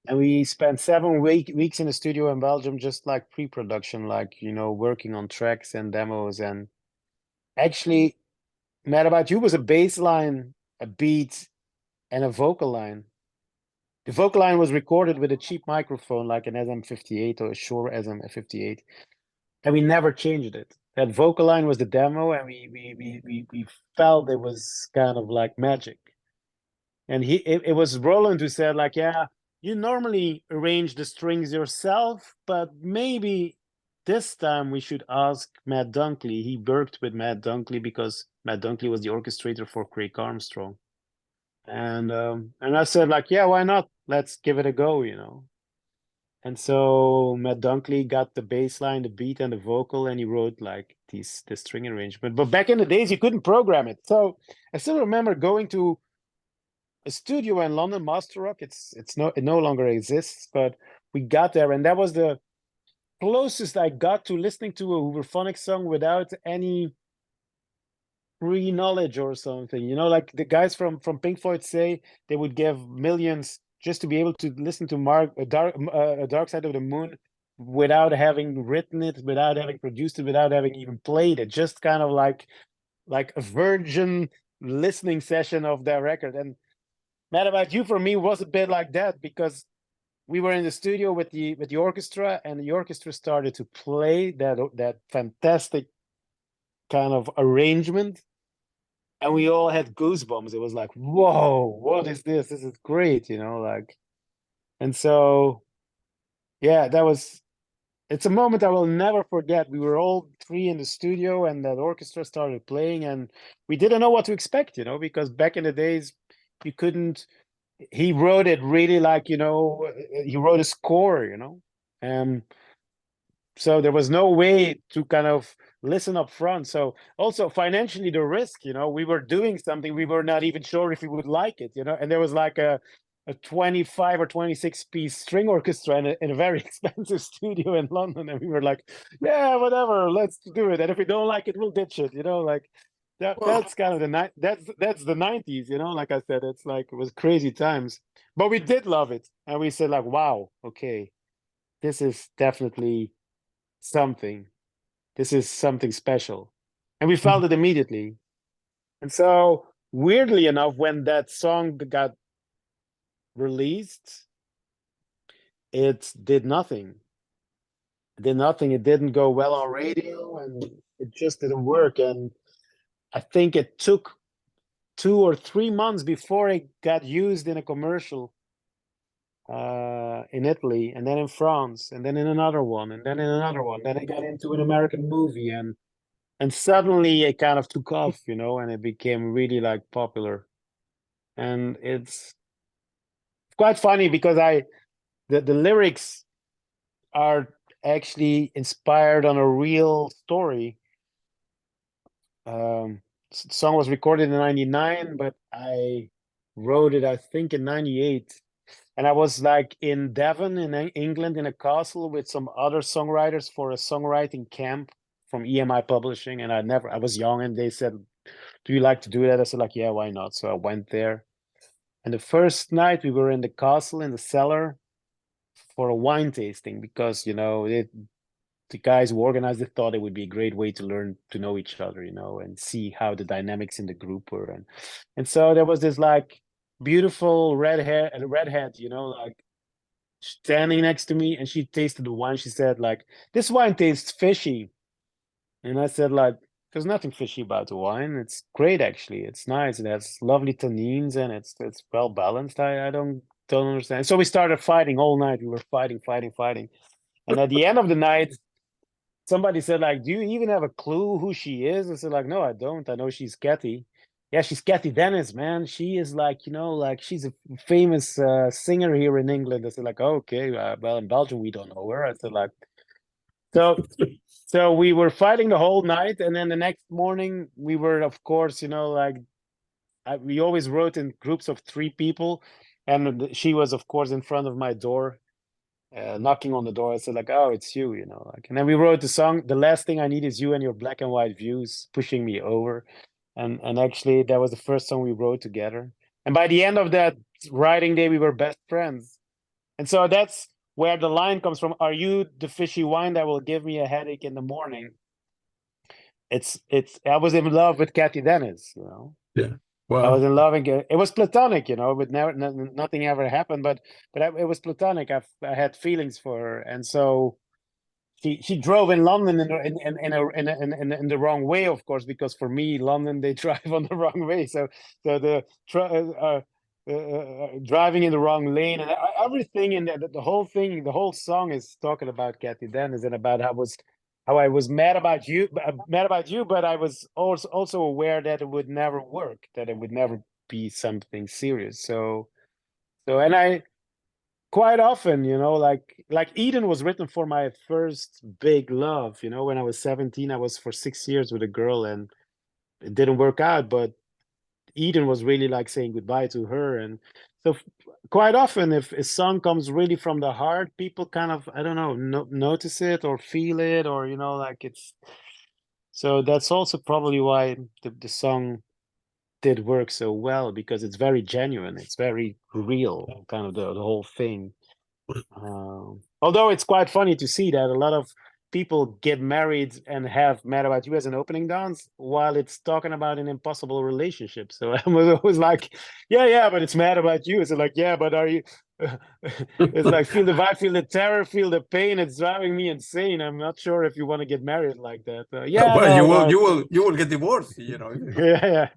And we spent 7 weeks in the studio in Belgium, just like pre-production, like, working on tracks and demos. And actually, Mad About You was a bass line, a beat, and a vocal line. The vocal line was recorded with a cheap microphone, like an SM58 or a Shure SM58, and we never changed it. That vocal line was the demo, and we felt it was kind of like magic. And it was Roland who said, like, yeah, you normally arrange the strings yourself, but maybe this time we should ask Matt Dunkley. He worked with Matt Dunkley because Matt Dunkley was the orchestrator for Craig Armstrong. And I said, like, yeah, why not? Let's give it a go, And so Matt Dunkley got the bass line, the beat, and the vocal, and he wrote like the string arrangement. But back in the days, you couldn't program it. So I still remember going to a studio in London, Master Rock. It no longer exists, but we got there, and that was the closest I got to listening to a Hooverphonic song without any pre-knowledge or something. Like the guys from Pink Floyd say they would give millions just to be able to listen to Dark Side of the Moon without having written it, without having produced it, without having even played it. Just kind of like a virgin listening session of that record. And Mad About You for me was a bit like that, because we were in the studio with the orchestra, and the orchestra started to play that fantastic kind of arrangement, and we all had goosebumps. It was like, whoa, what is this? This is great, like. And so, yeah, it's a moment I will never forget. We were all 3 in the studio, and that orchestra started playing, and we didn't know what to expect, because back in the days, you couldn't. He wrote it really like, he wrote a score, and so there was no way to kind of listen up front. So also financially, the risk, we were doing something, we were not even sure if we would like it, and there was like a 25 or 26 piece string orchestra in a very expensive studio in London, and we were like, yeah, whatever, let's do it, and if we don't like it, we'll ditch it, like. That's kind of that's the 90s, like I said, it's like, it was crazy times, but we did love it, and we said, like, wow, okay, this is definitely something. This is something special, and we felt it immediately. And so, weirdly enough, when that song got released, it did nothing. It didn't go well on radio, and it just didn't work. And I think it took 2 or 3 months before it got used in a commercial in Italy, and then in France, and then in another one, and then in another one. Then it got into an American movie, and suddenly it kind of took off, you know, and it became really like popular. And it's quite funny because the lyrics are actually inspired on a real story. Song was recorded in '99, but I wrote it, I think, in '98. And I was like in Devon in England in a castle with some other songwriters for a songwriting camp from EMI Publishing. And I was young, and they said, "Do you like to do that?" I said, like, "Yeah, why not?" So I went there. And the first night we were in the castle in the cellar for a wine tasting because, you know, the guys who organized it thought it would be a great way to learn to know each other, you know, and see how the dynamics in the group were. And so there was this like beautiful redhead, you know, like standing next to me, and she tasted the wine. She said, like, "This wine tastes fishy." And I said, like, "There's nothing fishy about the wine. It's great, actually. It's nice. It has lovely tannins, and it's well balanced. I don't understand." So we started fighting all night. We were fighting. And at the end of the night, somebody said, like, "Do you even have a clue who she is?" I said, like, "No, I don't. I know she's Kathy." "Yeah, she's Kathy Dennis, man. She is like, you know, like she's a famous singer here in England." I said, like, "Oh, okay. Well, in Belgium, we don't know her." I said, like, so we were fighting the whole night. And then the next morning we were, of course, you know, like we always wrote in groups of 3 people. And she was, of course, in front of my door. Knocking on the door. I said, like, "Oh, it's you," you know, like, and then we wrote the song, "The Last Thing I Need Is You and Your Black and White Views Pushing Me Over." And actually that was the first song we wrote together. And by the end of that writing day, we were best friends. And so that's where the line comes from. "Are you the fishy wine that will give me a headache in the morning?" It's I was in love with Kathy Dennis, you know. Yeah. I was Wow. in love, and it was platonic, you know, but never, nothing ever happened. But it was platonic. I had feelings for her, and so she drove in London in the wrong way, of course, because for me, London, they drive on the wrong way. So the driving in the wrong lane, and everything in the whole thing, the whole song is talking about Kathy Dennis and about how I was mad about you, but I was also aware that it would never work, that it would never be something serious. And I quite often, you know, like Eden was written for my first big love, you know. When I was 17, I was for 6 years with a girl, and it didn't work out, but Eden was really like saying goodbye to her. And so quite often, if a song comes really from the heart, people kind of, I don't know, notice it or feel it, or, you know, like it's, so that's also probably why the song did work so well, because it's very genuine, it's very real, kind of the whole thing. Although it's quite funny to see that a lot of people get married and have Mad About You as an opening dance while it's talking about an impossible relationship. So I was always like, yeah, but it's Mad About You. It's like, yeah, but are you? It's like, feel the vibe, feel the terror, feel the pain. It's driving me insane. I'm not sure if you want to get married like that. Yeah, Well, no, you will get divorced, you know. yeah.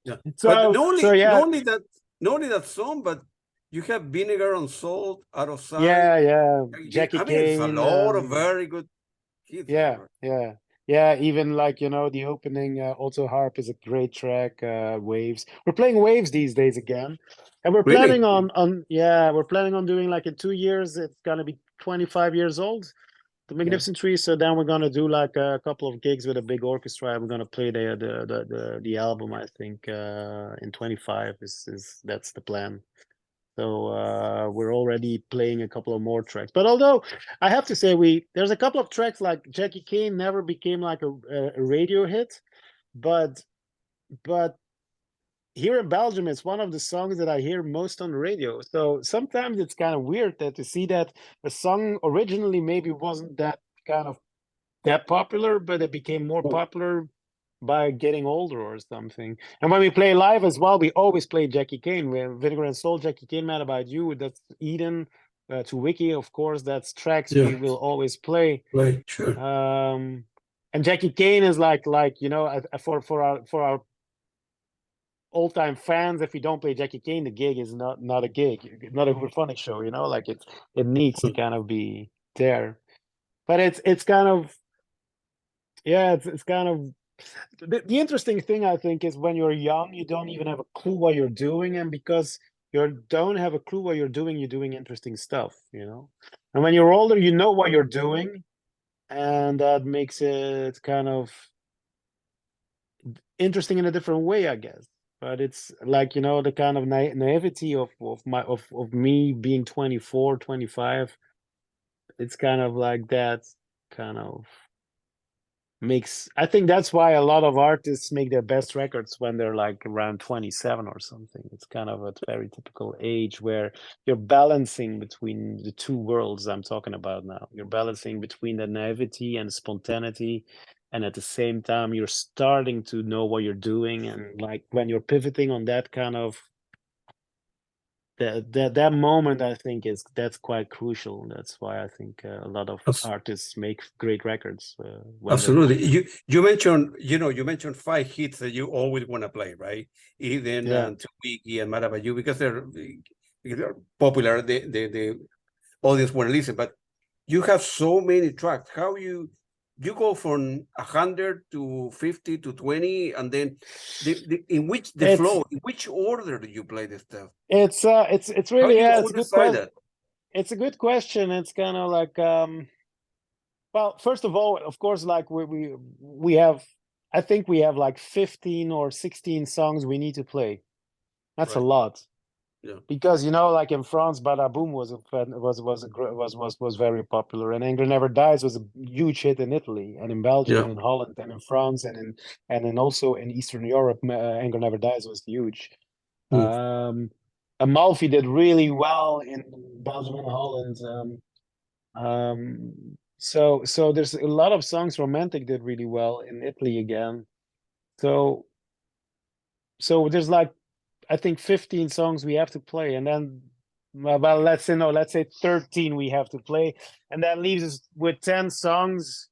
Yeah. But So yeah, not only that song, but you have Vinegar on Salt, Out of Sight. yeah. Jackie I mean, it's a Kane. lot of very good hits Yeah, there. yeah. Even like, you know, the opening Auto Harp is a great track. Waves. We're playing Waves these days again, and we're Really? planning we're planning on doing, like, in 2 years. It's gonna be 25 years old, the Yeah. Magnificent Tree. So then we're gonna do like a couple of gigs with a big orchestra. And we're gonna play the album. I think in 25 is that's the plan. So we're already playing a couple of more tracks. But although I have to say, there's a couple of tracks like Jackie Kane never became like a radio hit, but but here in Belgium, it's one of the songs that I hear most on the radio. So sometimes it's kind of weird that to see that a song originally maybe wasn't that kind of that popular, but it became more popular by getting older or something. And when we play live as well, we always play Jackie Kane. We have Vinegar and Soul, Jackie Kane, Mad About You. That's Eden, to Wiki, of course. That's tracks Yeah. we will always play. Right. Sure. And And Jackie Kane is like you know, for our old-time fans, if we don't play Jackie Kane, the gig is not a gig, not a Hooverphonic show, you know, like it needs to kind of be there. But it's kind of, yeah, it's kind of the interesting thing, I think, is when you're young, you don't even have a clue what you're doing, and because you don't have a clue what you're doing interesting stuff, you know. And when you're older, you know what you're doing, and that makes it kind of interesting in a different way, I guess. But it's like, you know, the kind of naivety of me being 24, 25. It's kind of like that kind of makes, I think that's why a lot of artists make their best records when they're like around 27 or something. It's kind of a very typical age where you're balancing between the two worlds I'm talking about now. You're balancing between the naivety and spontaneity, and at the same time you're starting to know what you're doing, and like when you're pivoting on that kind of that moment, I think that's quite crucial. That's why I think a lot of artists make great records. Absolutely. You mentioned, you mentioned 5 hits that you always want to play, right? Eden and Twiggy and Marabayu, because they're popular, the audience want to listen, but you have so many tracks. How you go from 100 to 50 to 20, and then in which order do you play this stuff? It's really, yeah, it's a good question. It's a good question. It's kind of like well, first of all, of course, like we have, I think we have like 15 or 16 songs we need to play. That's a lot. Yeah. Because, you know, like in France, Bada Boom was very popular, and Anger Never Dies was a huge hit in Italy and in Belgium and in Holland and in France and also in Eastern Europe. Anger Never Dies was huge. Amalfi did really well in Belgium and Holland. So there's a lot of songs. Romantic did really well in Italy again. So there's like, I think 15 songs we have to play, and then, well, let's say 13 we have to play, and that leaves us with 10 songs.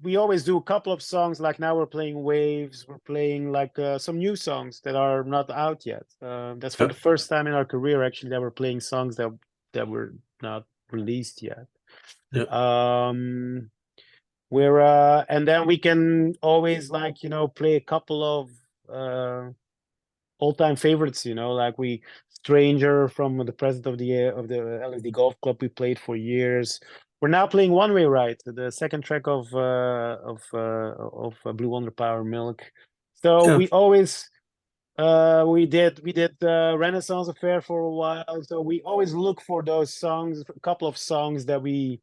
We always do a couple of songs, like now we're playing Waves, we're playing like some new songs that are not out yet. That's for the first time in our career, actually, that we're playing songs that were not released yet. We're and then we can always, like, you know, play a couple of all-time favorites, you know, like Stranger from the president of the LSD Golf Club, we played for years. We're now playing One Way Ride, the second track of Blue Wonder Power Milk. So we always we did Renaissance Affair for a while. So we always look for those songs, a couple of songs that we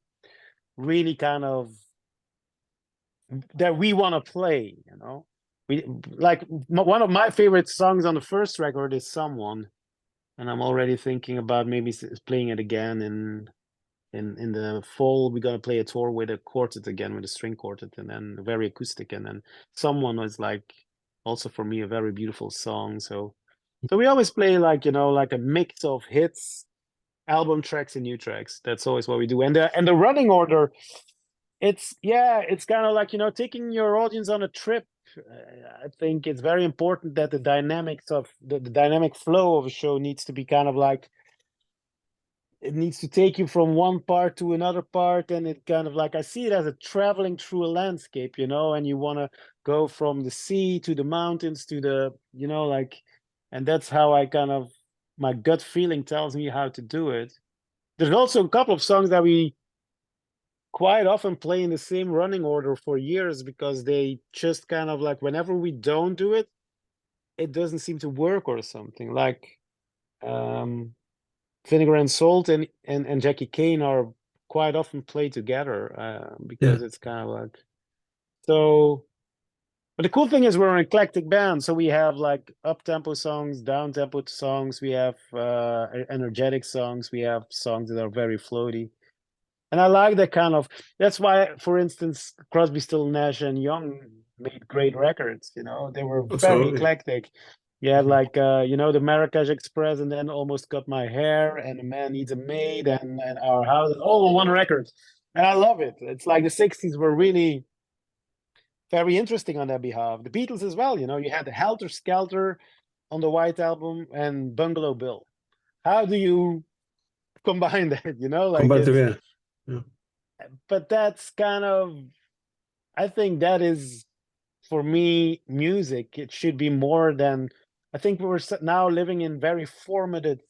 really kind of that we want to play, you know. We like one of my favorite songs on the first record is Someone, and I'm already thinking about maybe playing it again in the fall. We're gonna play a tour with a quartet again, with a string quartet, and then very acoustic. And then Someone was like also for me a very beautiful song. So we always play, like, you know, like a mix of hits, album tracks, and new tracks. That's always what we do. And the running order, it's kind of like, you know, taking your audience on a trip. I think it's very important that the dynamics of the dynamic flow of a show needs to be kind of like, it needs to take you from one part to another part, and it kind of like, I see it as a traveling through a landscape, you know, and you want to go from the sea to the mountains to the, you know, like, and that's how I kind of, my gut feeling tells me how to do it. There's also a couple of songs that we quite often play in the same running order for years, because they just kind of like, whenever we don't do it, it doesn't seem to work or something. Like Vinegar and Salt and Jackie Kane are quite often played together, because it's kind of like, so. But the cool thing is we're an eclectic band, so we have like up-tempo songs, down-tempo songs, we have energetic songs, we have songs that are very floaty. And I like that kind of, that's why, for instance, Crosby, Still, Nash and Young made great records, you know, they were very eclectic. You had like, you know, the Marrakesh Express, and then Almost Cut My Hair, and A Man Needs a Maid, and Our House, all on one record. And I love it. It's like the 60s were really very interesting on their behalf. The Beatles as well, you know, you had the Helter Skelter on the White Album and Bungalow Bill. How do you combine that, you know? Like Compared to it's, yeah. but that's kind of, I think that is, for me, music. It should be more than, I think we're now living in very formatted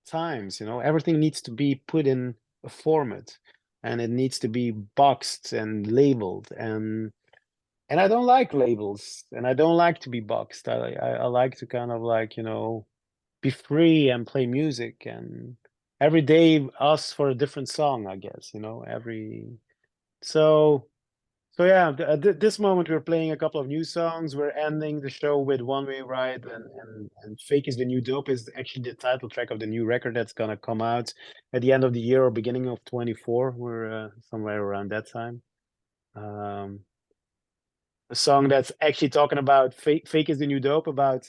times, you know, everything needs to be put in a format and it needs to be boxed and labeled, and I don't like labels and I don't like to be boxed. I like to kind of like, you know, be free and play music, and every day asks for a different song, I guess, you know, so yeah, at this moment we're playing a couple of new songs. We're ending the show with One Way Ride, and Fake is the New Dope is actually the title track of the new record that's gonna come out at the end of the year or beginning of 24. We're somewhere around that time. A song that's actually talking about fake is the new dope, about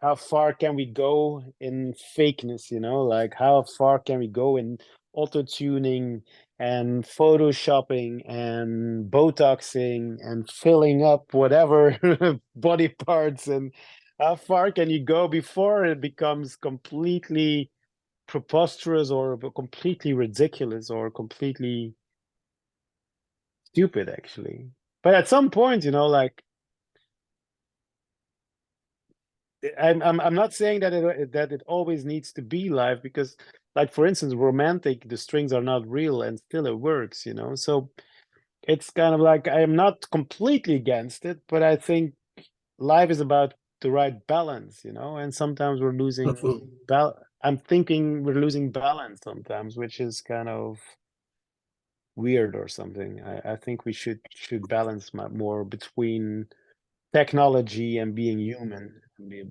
how far can we go in fakeness, you know, like how far can we go in auto tuning and photoshopping and botoxing and filling up whatever body parts, and how far can you go before it becomes completely preposterous or completely ridiculous or completely stupid, actually. But at some point, you know, like I'm not saying that it always needs to be live, because, like, for instance, romantic, the strings are not real and still it works, you know. So it's kind of like, I am not completely against it, but I think live is about the right balance, you know. And sometimes we're losing I'm thinking we're losing balance sometimes, which is kind of weird or something. I think we should balance more between technology and being human,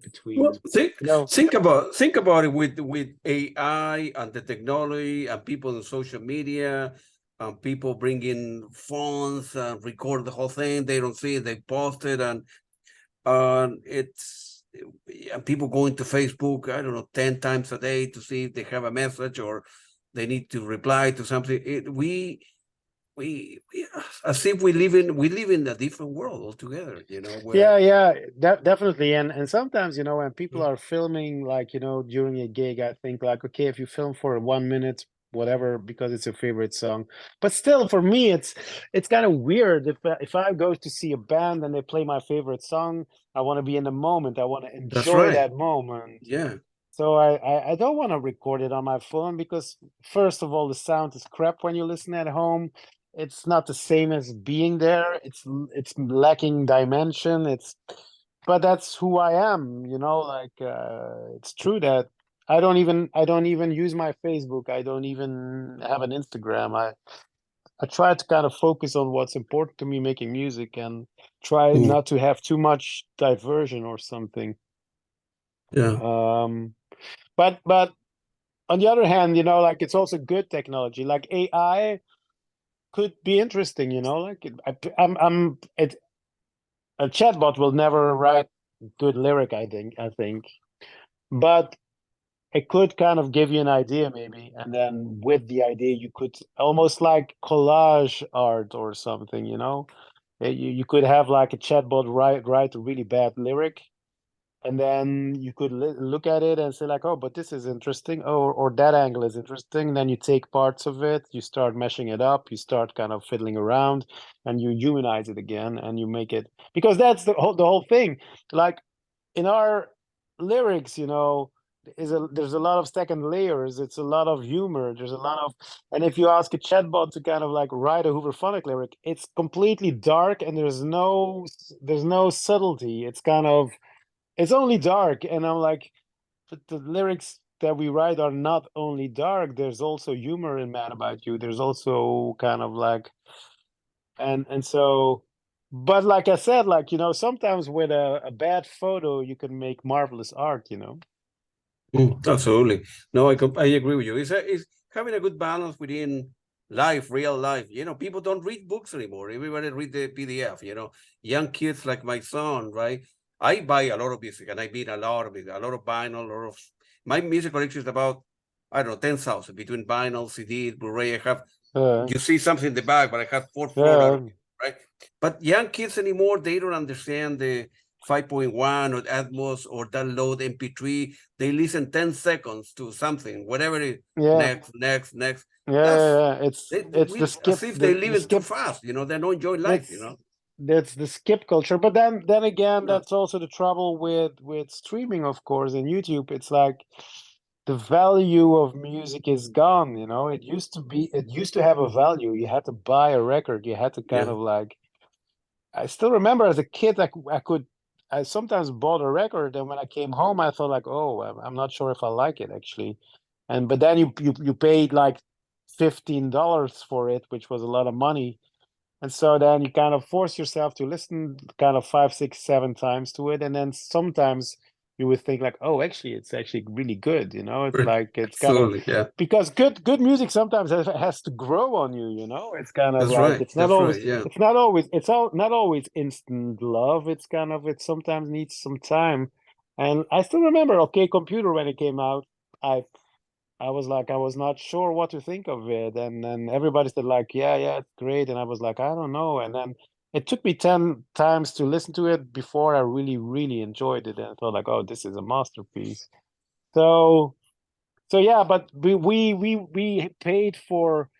between, Well, you know. think about it with AI and the technology and people on social media and people bringing phones and record the whole thing. They don't see it, they post it, and it's and people going to Facebook, I don't know, 10 times a day to see if they have a message or they need to reply to something. We as if we live in a different world altogether, you know. Yeah, definitely. And sometimes, you know, when people are filming, like, you know, during a gig, I think like, okay, if you film for 1 minute, whatever, because it's your favorite song. But still, for me, it's kind of weird if I go to see a band and they play my favorite song, I want to be in the moment. I want to That's enjoy right. that moment. Yeah. So I don't want to record it on my phone, because first of all, the sound is crap when you listen at home. It's not the same as being there. It's lacking dimension. But that's who I am, you know. Like it's true that I don't even use my Facebook. I don't even have an Instagram. I try to kind of focus on what's important to me making music, and try not to have too much diversion or something. Yeah. But on the other hand, you know, like, it's also good technology. Like AI could be interesting, you know. Like a chatbot will never write good lyric, I think, but it could kind of give you an idea, maybe, and then with the idea you could almost like collage art or something, you know. You could have like a chatbot write a really bad lyric, and then you could look at it and say like, oh, but this is interesting, or that angle is interesting. Then you take parts of it, you start meshing it up, you start kind of fiddling around, and you humanize it again, and you make it, because that's the whole thing. Like, in our lyrics, you know, there's a lot of second layers, it's a lot of humor, there's a lot of, and if you ask a chatbot to kind of like write a Hooverphonic lyric, it's completely dark, and there's no subtlety. It's kind of, it's only dark. And I'm like, but the lyrics that we write are not only dark, there's also humor in Mad About You. There's also kind of like, and so, but like I said, like, you know, sometimes with a bad photo you can make marvelous art, you know. Absolutely. No, I agree with you. It's having a good balance within life, real life. You know, people don't read books anymore. Everybody read the PDF, you know. Young kids like my son, right? I buy a lot of music, and I beat a lot of it, a lot of vinyl, a lot of my music collection is about, I don't know, 10,000 between vinyl, CD, Blu-ray. I have, you see something in the back, but I have 4 floor, right? But young kids anymore, they don't understand the 5.1 or Atmos or that load MP3. They listen 10 seconds to something, whatever it Yeah, next. That's yeah. It's the as skip, if they live the it too skip. fast, you know, they don't enjoy life, you That's know. that's the skip culture. But then again, Yeah, that's also the trouble with streaming, of course, and YouTube. It's like the value of music is gone, you know. It used to have a value. You had to buy a record. You had to kind yeah, of like, I still remember as a kid, I sometimes bought a record, and when I came home, I thought like, oh, I'm not sure if I like it actually. But then you paid like $15 for it, which was a lot of money. And so then you kind of force yourself to listen kind of 5, 6, 7 times to it. And then sometimes you would think like, oh, actually, it's actually really good. You know, it's like, it's kind of, absolutely, yeah. because good music sometimes has to grow on you, you know, it's kind of That's like, right. That's right. Yeah. not always instant love. It's kind of, it sometimes needs some time. And I still remember, OK Computer, when it came out, I I was like, I was not sure what to think of it. And then everybody said like, yeah, it's great. And I was like, I don't know. And then it took me 10 times to listen to it before I really, really enjoyed it. And I thought like, oh, this is a masterpiece. So, so yeah, but we paid for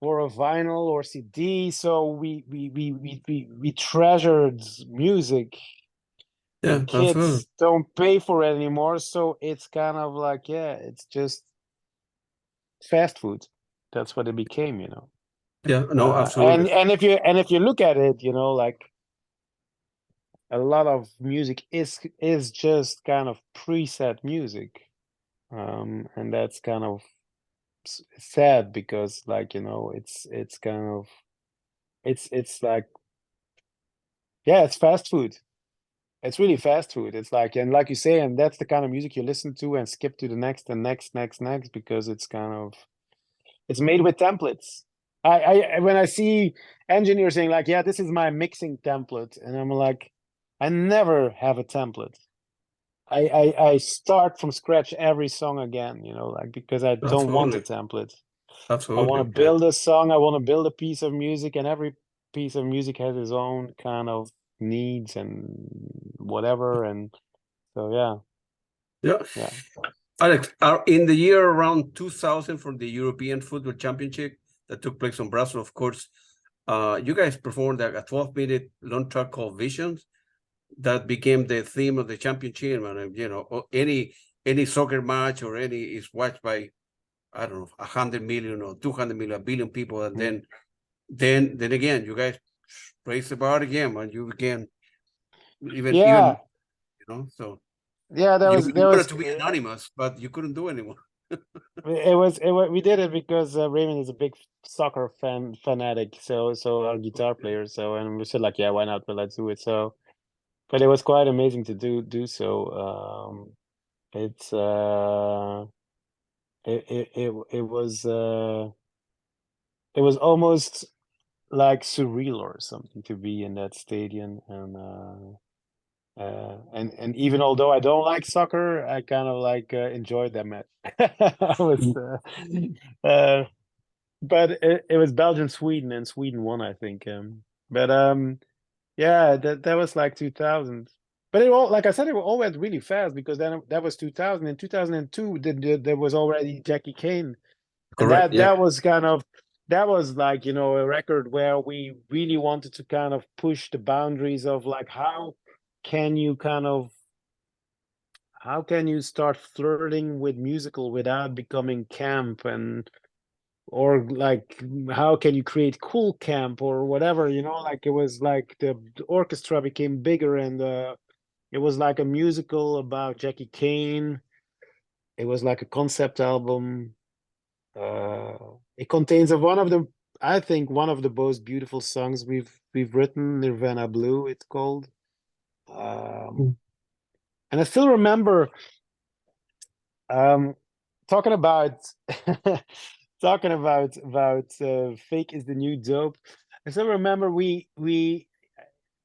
a vinyl or CD. So we treasured music, Yeah, and absolutely. kids don't pay for it anymore. So it's kind of like, yeah, it's just fast food. That's what it became, you know. Yeah, no, absolutely. And if you look at it, you know, like a lot of music is just kind of preset music, and that's kind of sad because, like, you know, it's kind of it's like, yeah, it's fast food. It's really fast food. It's like, and like you say, and that's the kind of music you listen to and skip to the next and next because it's kind of, it's made with templates. When I see engineers saying like, yeah, this is my mixing template, and I'm like, I never have a template. I start from scratch every song again, you know, like, because I don't want a Absolutely. template. I want Absolutely. to Yeah. build a song, I want to build a piece of music, and every piece of music has its own kind of needs and whatever. And so Yeah. yeah. Alex, in the year around 2000 for the European Football Championship that took place in Brussels, of course, you guys performed a 12-minute long track called Visions that became the theme of the championship. And, you know, any soccer match or any is watched by, I don't know, 100 million or 200 million, a billion people. And then again, you guys raised the bar again, and you began even, Yeah, you know, so yeah, you wanted to be anonymous, but you couldn't do anymore. we did it because Raymond is a big soccer fanatic, so our guitar player, so, and we said like, yeah, why not? But let's do it. So, but it was quite amazing to do so. It's it was almost like surreal or something to be in that stadium, and even although I don't like soccer, I kind of like enjoyed that match. I was uh, but it was Belgium Sweden, and Sweden won, I think. But yeah, that was like 2000. But it all, like I said, it all went really fast because then that was 2000. In 2002, there was already Jackie Kane, and Correct. Yeah. that was kind of, that was like, you know, a record where we really wanted to kind of push the boundaries of like, can you kind of how can you start flirting with musical without becoming camp, and or like, how can you create cool camp or whatever, you know, like it was like the orchestra became bigger, and it was like a musical about Jackie Kane. It was like a concept album. It contains of one of the, I think, one of the most beautiful songs we've written, Nirvana Blue, it's called. And I still remember talking about talking about fake is the new dope. I still remember we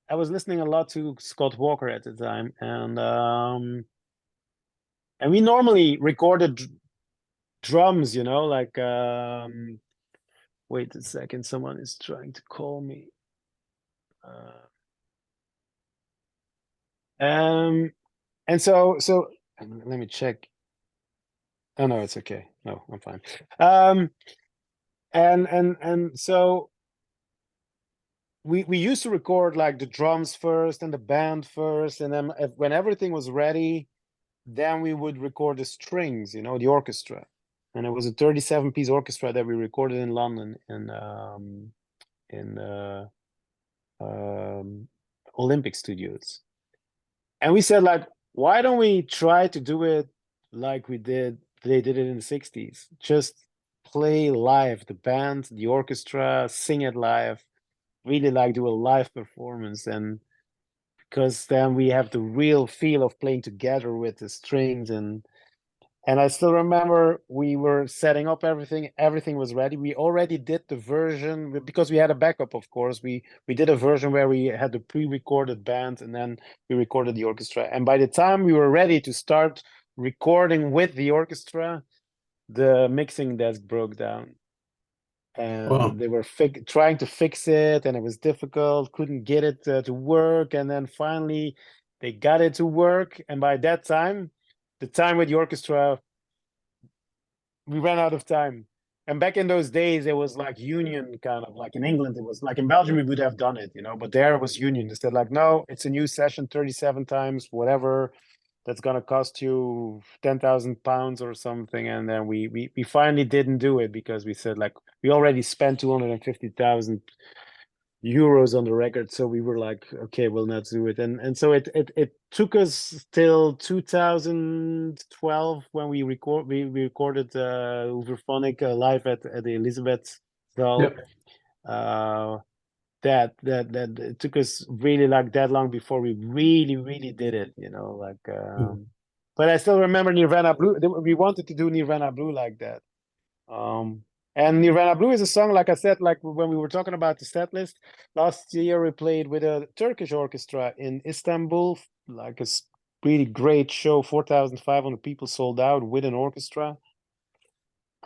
I was listening a lot to Scott Walker at the time, and we normally recorded drums, you know, like wait a second, someone is trying to call me. And so let me check. Oh no, it's okay. No, I'm fine. And so we used to record like the drums first and the band first, and then when everything was ready, then we would record the strings, you know, the orchestra. And it was a 37-piece orchestra that we recorded in London in Olympic Studios. And we said, like, why don't we try to do it like they did it in the 60s? Just play live, the band, the orchestra, sing it live, really like do a live performance. And because then we have the real feel of playing together with the strings. And I still remember we were setting up everything. Everything was ready. We already did the version because we had a backup, of course. We did a version where we had the pre-recorded band and then we recorded the orchestra. And by the time we were ready to start recording with the orchestra, the mixing desk broke down. And they were trying to fix it, and it was difficult. Couldn't get it to work. And then finally, they got it to work. And by that time, the time with the orchestra, we ran out of time. And back in those days, it was like union, kind of like in England. It was like in Belgium, we would have done it, you know, but there it was union. They said like, no, it's a new session, 37 times, whatever. That's gonna cost you £10,000 or something. And then we finally didn't do it because we said like we already spent 250,000 euros on the record, so we were like, okay, we'll not do it. And so it took us till 2012 when we recorded Hooverphonic live at the Elizabeth Zaal. That it took us really like that long before we really did it, you know, like but I still remember Nirvana Blue. We wanted to do Nirvana Blue like that. And Nirvana Blue is a song, like I said, like when we were talking about the set list, last year we played with a Turkish orchestra in Istanbul, like a really great show, 4,500 people sold out with an orchestra.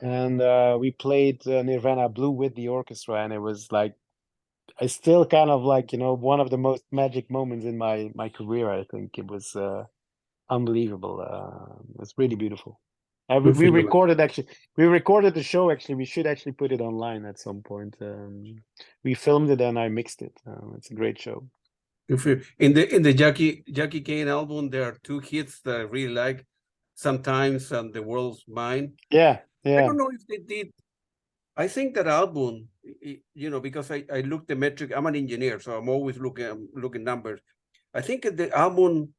And we played Nirvana Blue with the orchestra, and it was like, I still kind of like, you know, one of the most magic moments in my career. I think it was unbelievable. It was really beautiful. We recorded the show. Actually, we should actually put it online at some point. We filmed it and I mixed it. It's a great show. In the Jackie Kane album, there are two hits that I really like. Sometimes and The World's Mine. Yeah. I don't know if they did. I think that album, you know, because I look the metric. I'm an engineer, so I'm always looking numbers. I think the album,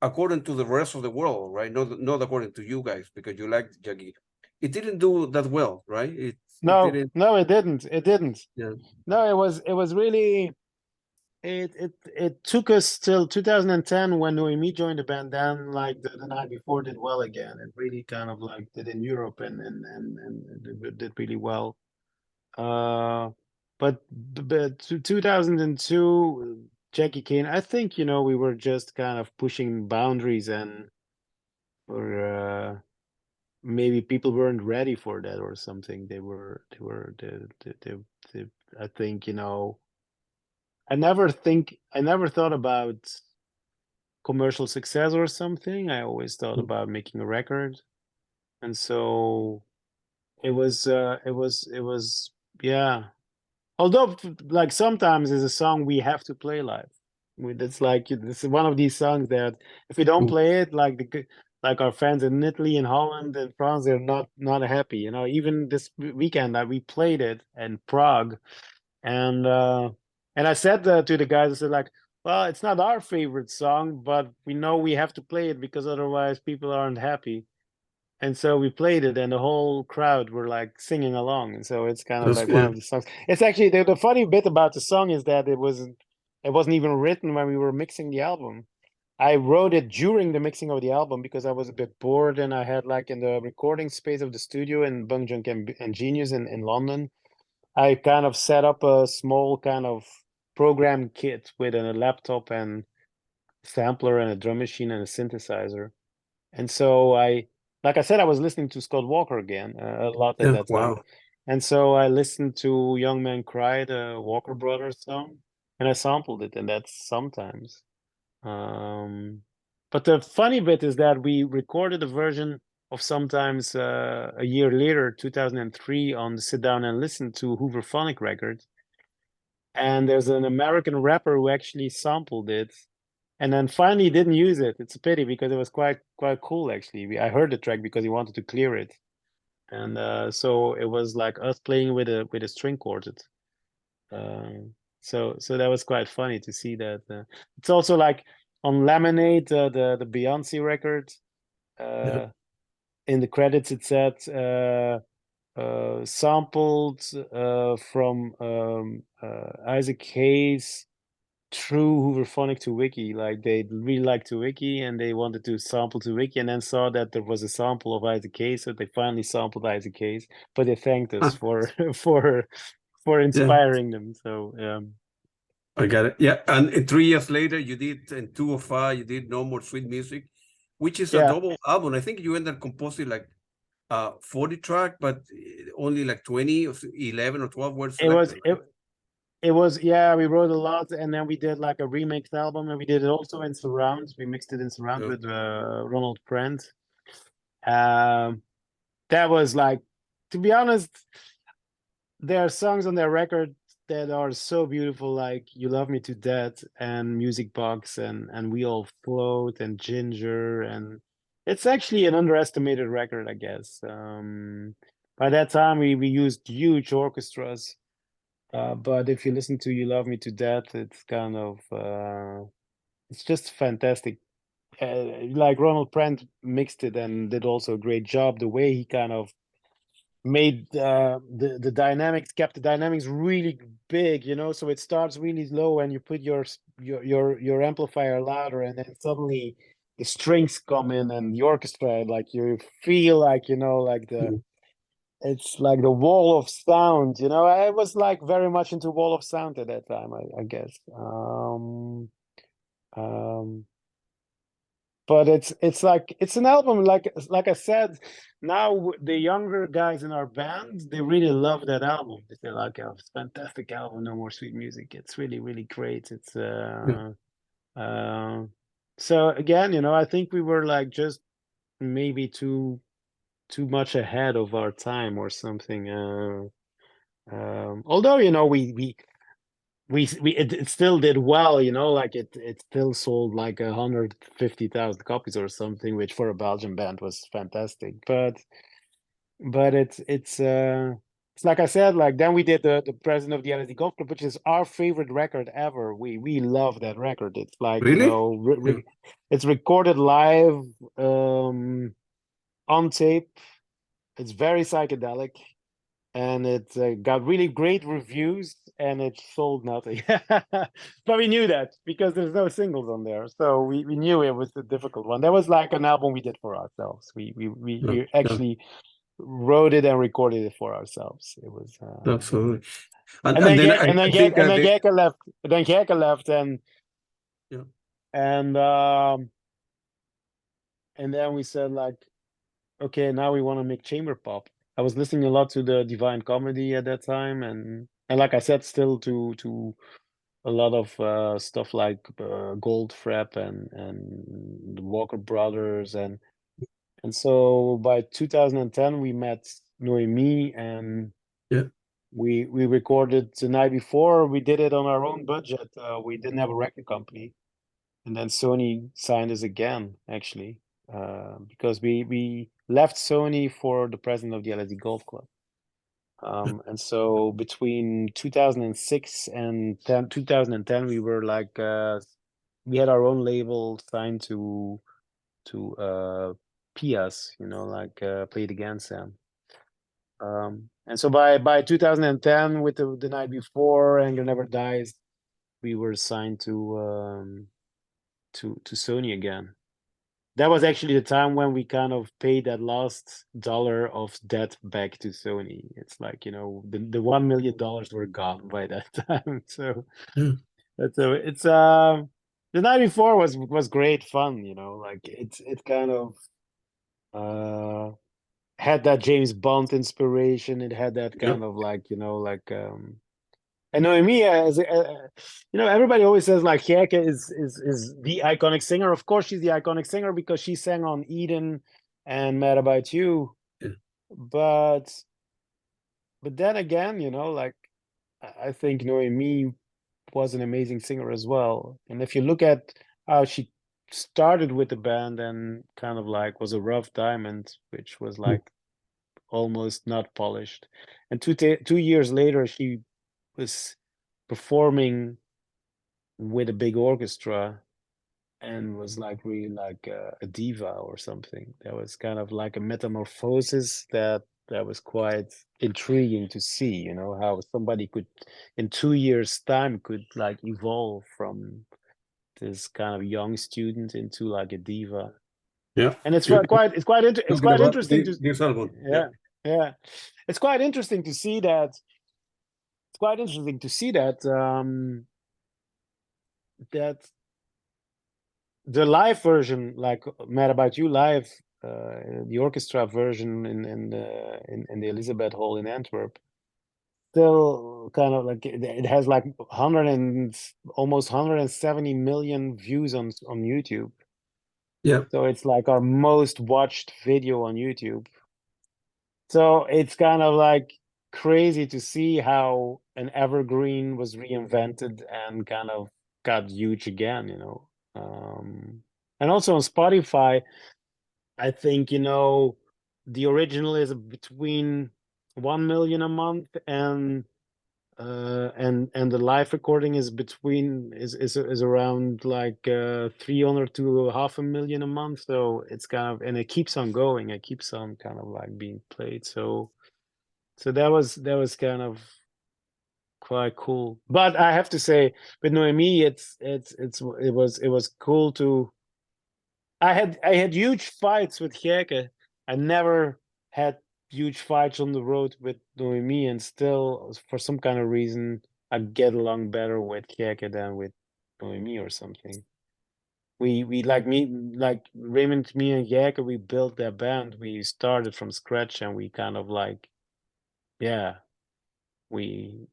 according to the rest of the world, right? Not according to you guys, because you like Jackie. It didn't do that well, right? It didn't. No, it didn't. It didn't. Yeah. No, it was really. It took us till 2010 when Noémie joined the band. Then, like the night before, did well again. It really kind of like did in Europe and it did really well. But 2002, Jackie Kane, I think, you know, we were just kind of pushing boundaries, and or maybe people weren't ready for that or something. They I think, you know, I never thought about commercial success or something. I always thought about making a record. And so it was yeah. Although like sometimes it's a song we have to play live. It's like this is one of these songs that if we don't play it, like our fans in Italy and Holland and France, they're not happy. You know, even this weekend that we played it in Prague, and I said to the guys, I said like, well, it's not our favorite song, but we know we have to play it because otherwise people aren't happy. And so we played it, and the whole crowd were like singing along. And so it's kind of like one of the songs. It's actually the funny bit about the song is that it wasn't even written when we were mixing the album. I wrote it during the mixing of the album because I was a bit bored, and I had like in the recording space of the studio in Bung Junk and Genius in London, I kind of set up a small kind of program kit with a laptop and sampler and a drum machine and a synthesizer. And so like I said, I was listening to Scott Walker again a lot at that time. And so I listened to Young Man Cry, the Walker Brothers song. and I sampled it, and that's sometimes. But the funny bit is that we recorded a version of Sometimes a year later, 2003, on the Sit Down and Listen to Hooverphonic record. And there's an American rapper who actually sampled it, and then finally didn't use it. It's a pity because it was quite cool actually. I heard the track because he wanted to clear it, and so it was like us playing with a string quartet. So that was quite funny to see that. It's also like on Lemonade, the Beyonce record. In the credits, it said sampled from Isaac Hayes through Hooverphonic to Wiki. Like they really liked to Wiki and they wanted to sample to Wiki, and then saw that there was a sample of Isaac Hayes, so they finally sampled Isaac Hayes. But they thanked us for for inspiring them. So I got it. Yeah, and 3 years later, you did in 205, you did No More Sweet Music, which is a double album. I think you ended up composing like 40 track, but only like 20 or 11 or 12 words. It was, yeah, we wrote a lot, and then we did like a remix album, and we did it also in surround. We mixed it in surround with Ronald Prent. That was like, to be honest, there are songs on their record that are so beautiful, like You Love Me to Death and Music Box and We All Float and Ginger, and it's actually an underestimated record, I guess. By that time we used huge orchestras, but if you listen to You Love Me to Death, it's kind of it's just fantastic. Like Ronald Prent mixed it and did also a great job. The way he kind of made the dynamics, kept the dynamics really big, you know, so it starts really low and you put your amplifier louder, and then suddenly the strings come in and the orchestra, like you feel like, you know, like it's like the wall of sound, you know. I was like very much into wall of sound at that time, I guess. But it's like, it's an album, like I said, now the younger guys in our band, they really love that album. They say like, oh, it's a fantastic album, No More Sweet Music. It's really, really great. It's so again, you know, I think we were like just maybe too much ahead of our time or something. Although, you know, it still did well, you know, like it still sold like 150,000 copies or something, which for a Belgian band was fantastic. But it's like I said, like then we did the President of the LSD Golf Club, which is our favorite record ever. We love that record. It's like, really? You know, it's recorded live on tape. It's very psychedelic, and it got really great reviews, and it sold nothing. But we knew that because there's no singles on there, so we knew it was a difficult one. That was like an album we did for ourselves. We actually wrote it and recorded it for ourselves. It was absolutely. And then Geike left. Then Geike left, and and then we said like, okay, now we want to make chamber pop. I was listening a lot to the Divine Comedy at that time, and like I said, still to a lot of stuff like Goldfrapp and the Walker Brothers, and so by 2010 we met Noémie, and we recorded the night before. We did it on our own budget. We didn't have a record company, and then Sony signed us again, actually. Because we left Sony for the president of the LSD Golf Club. And so between 2006 and 2010, we were like, we had our own label signed to Pias, you know, like Play It Again, Sam. And so by 2010, with the night before, Anger Never Dies, we were signed to Sony again. That was actually the time when we kind of paid that last dollar of debt back to Sony. It's like, you know, the $1 million were gone by that time. So it's the night before was great fun, you know, like it kind of had that James Bond inspiration. It had that kind of like, you know, like And Noémie, everybody always says like Geike is the iconic singer. Of course, she's the iconic singer because she sang on Eden and Mad About You. Yeah. But then again, like I think Noémie was an amazing singer as well. And if you look at how she started with the band and kind of like was a rough diamond, which was like almost not polished. And 2 years later, she was performing with a big orchestra and was like really like a diva or something. That was kind of like a metamorphosis that was quite intriguing to see, how somebody could in 2 years time could like evolve from this kind of young student into like a diva. Yeah. And it's You- quite talking about interesting to this album. yeah. It's quite interesting to see that that the live version, like Mad About You live, the orchestra version in the Elizabeth Hall in Antwerp, still kind of like it has like almost 170 million views on YouTube. Yeah. So it's like our most watched video on YouTube. So it's kind of like crazy to see how an evergreen was reinvented and kind of got huge again, and also on Spotify, I think, the original is between 1 million a month and the live recording is around like 300 to 500,000 a month. So it's kind of, and it keeps on going. It keeps on kind of like being played. So that was kind of quite cool. But I have to say, with Noémie, it was cool to. I had huge fights with Geike. I never had huge fights on the road with Noémie, and still, for some kind of reason, I get along better with Geike than with Noémie or something. We like Raymond, me and Geike, we built that band. We started from scratch, and we kind of like, yeah, we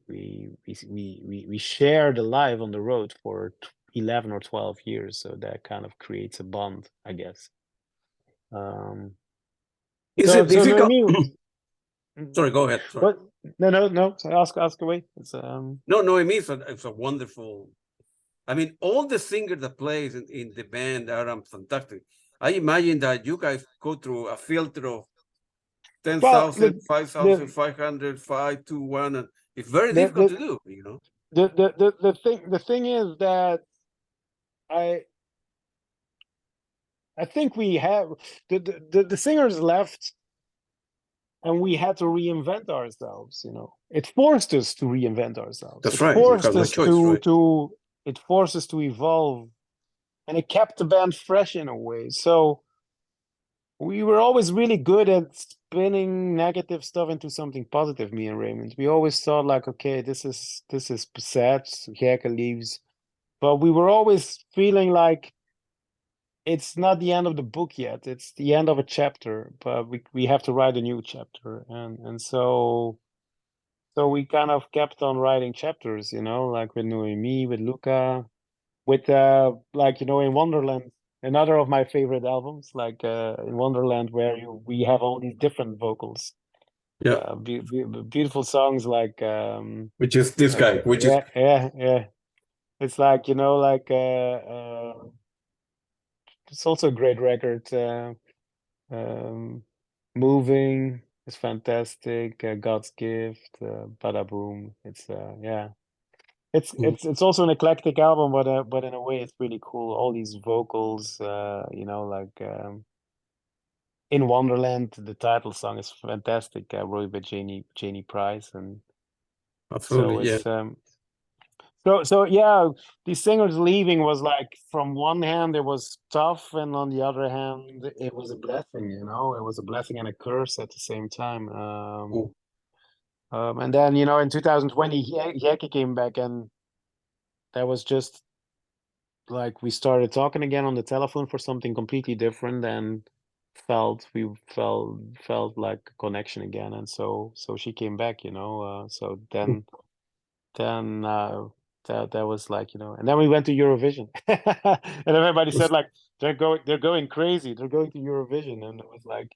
shared a life on the road for 11 or 12 years, so that kind of creates a bond, I guess. Is So it difficult? Noémie, Sorry, go ahead. Sorry. what? No. So ask away. It's No, Noémie it's a wonderful. I mean, all the singers that plays in the band are fantastic. I imagine that you guys go through a filter of 10,000, 5,000, 500, 5 to 1, and it's very difficult to do. The thing is that I think we have the singers left, and we had to reinvent ourselves. It forced us to reinvent ourselves. That's right. Forced us it forced us to evolve, and it kept the band fresh in a way. So we were always really good at spinning negative stuff into something positive, me and Raymond. We always thought like, okay, this is sad, Geike leaves. But we were always feeling like it's not the end of the book yet. It's the end of a chapter, but we have to write a new chapter. And so we kind of kept on writing chapters, like with Noémie, with Luka, with in Wonderland, another of my favorite albums, like in Wonderland, where we have all these different vocals. Yeah. Beautiful songs like which is this guy, which is yeah. It's like it's also a great record. Moving is fantastic. God's Gift, Bada Boom. It's yeah. It's also an eclectic album, but in a way it's really cool. All these vocals, in Wonderland, the title song is fantastic. Wrote by Janie Price, and absolutely, so it's so yeah, the singers leaving was like, from one hand it was tough, and on the other hand it was a blessing. It was a blessing and a curse at the same time. And then in 2020, Geike came back, and that was just like we started talking again on the telephone for something completely different, and we felt like a connection again, and so she came back. So then then that was like, and then we went to Eurovision, and everybody said like they're going crazy, they're going to Eurovision, and it was like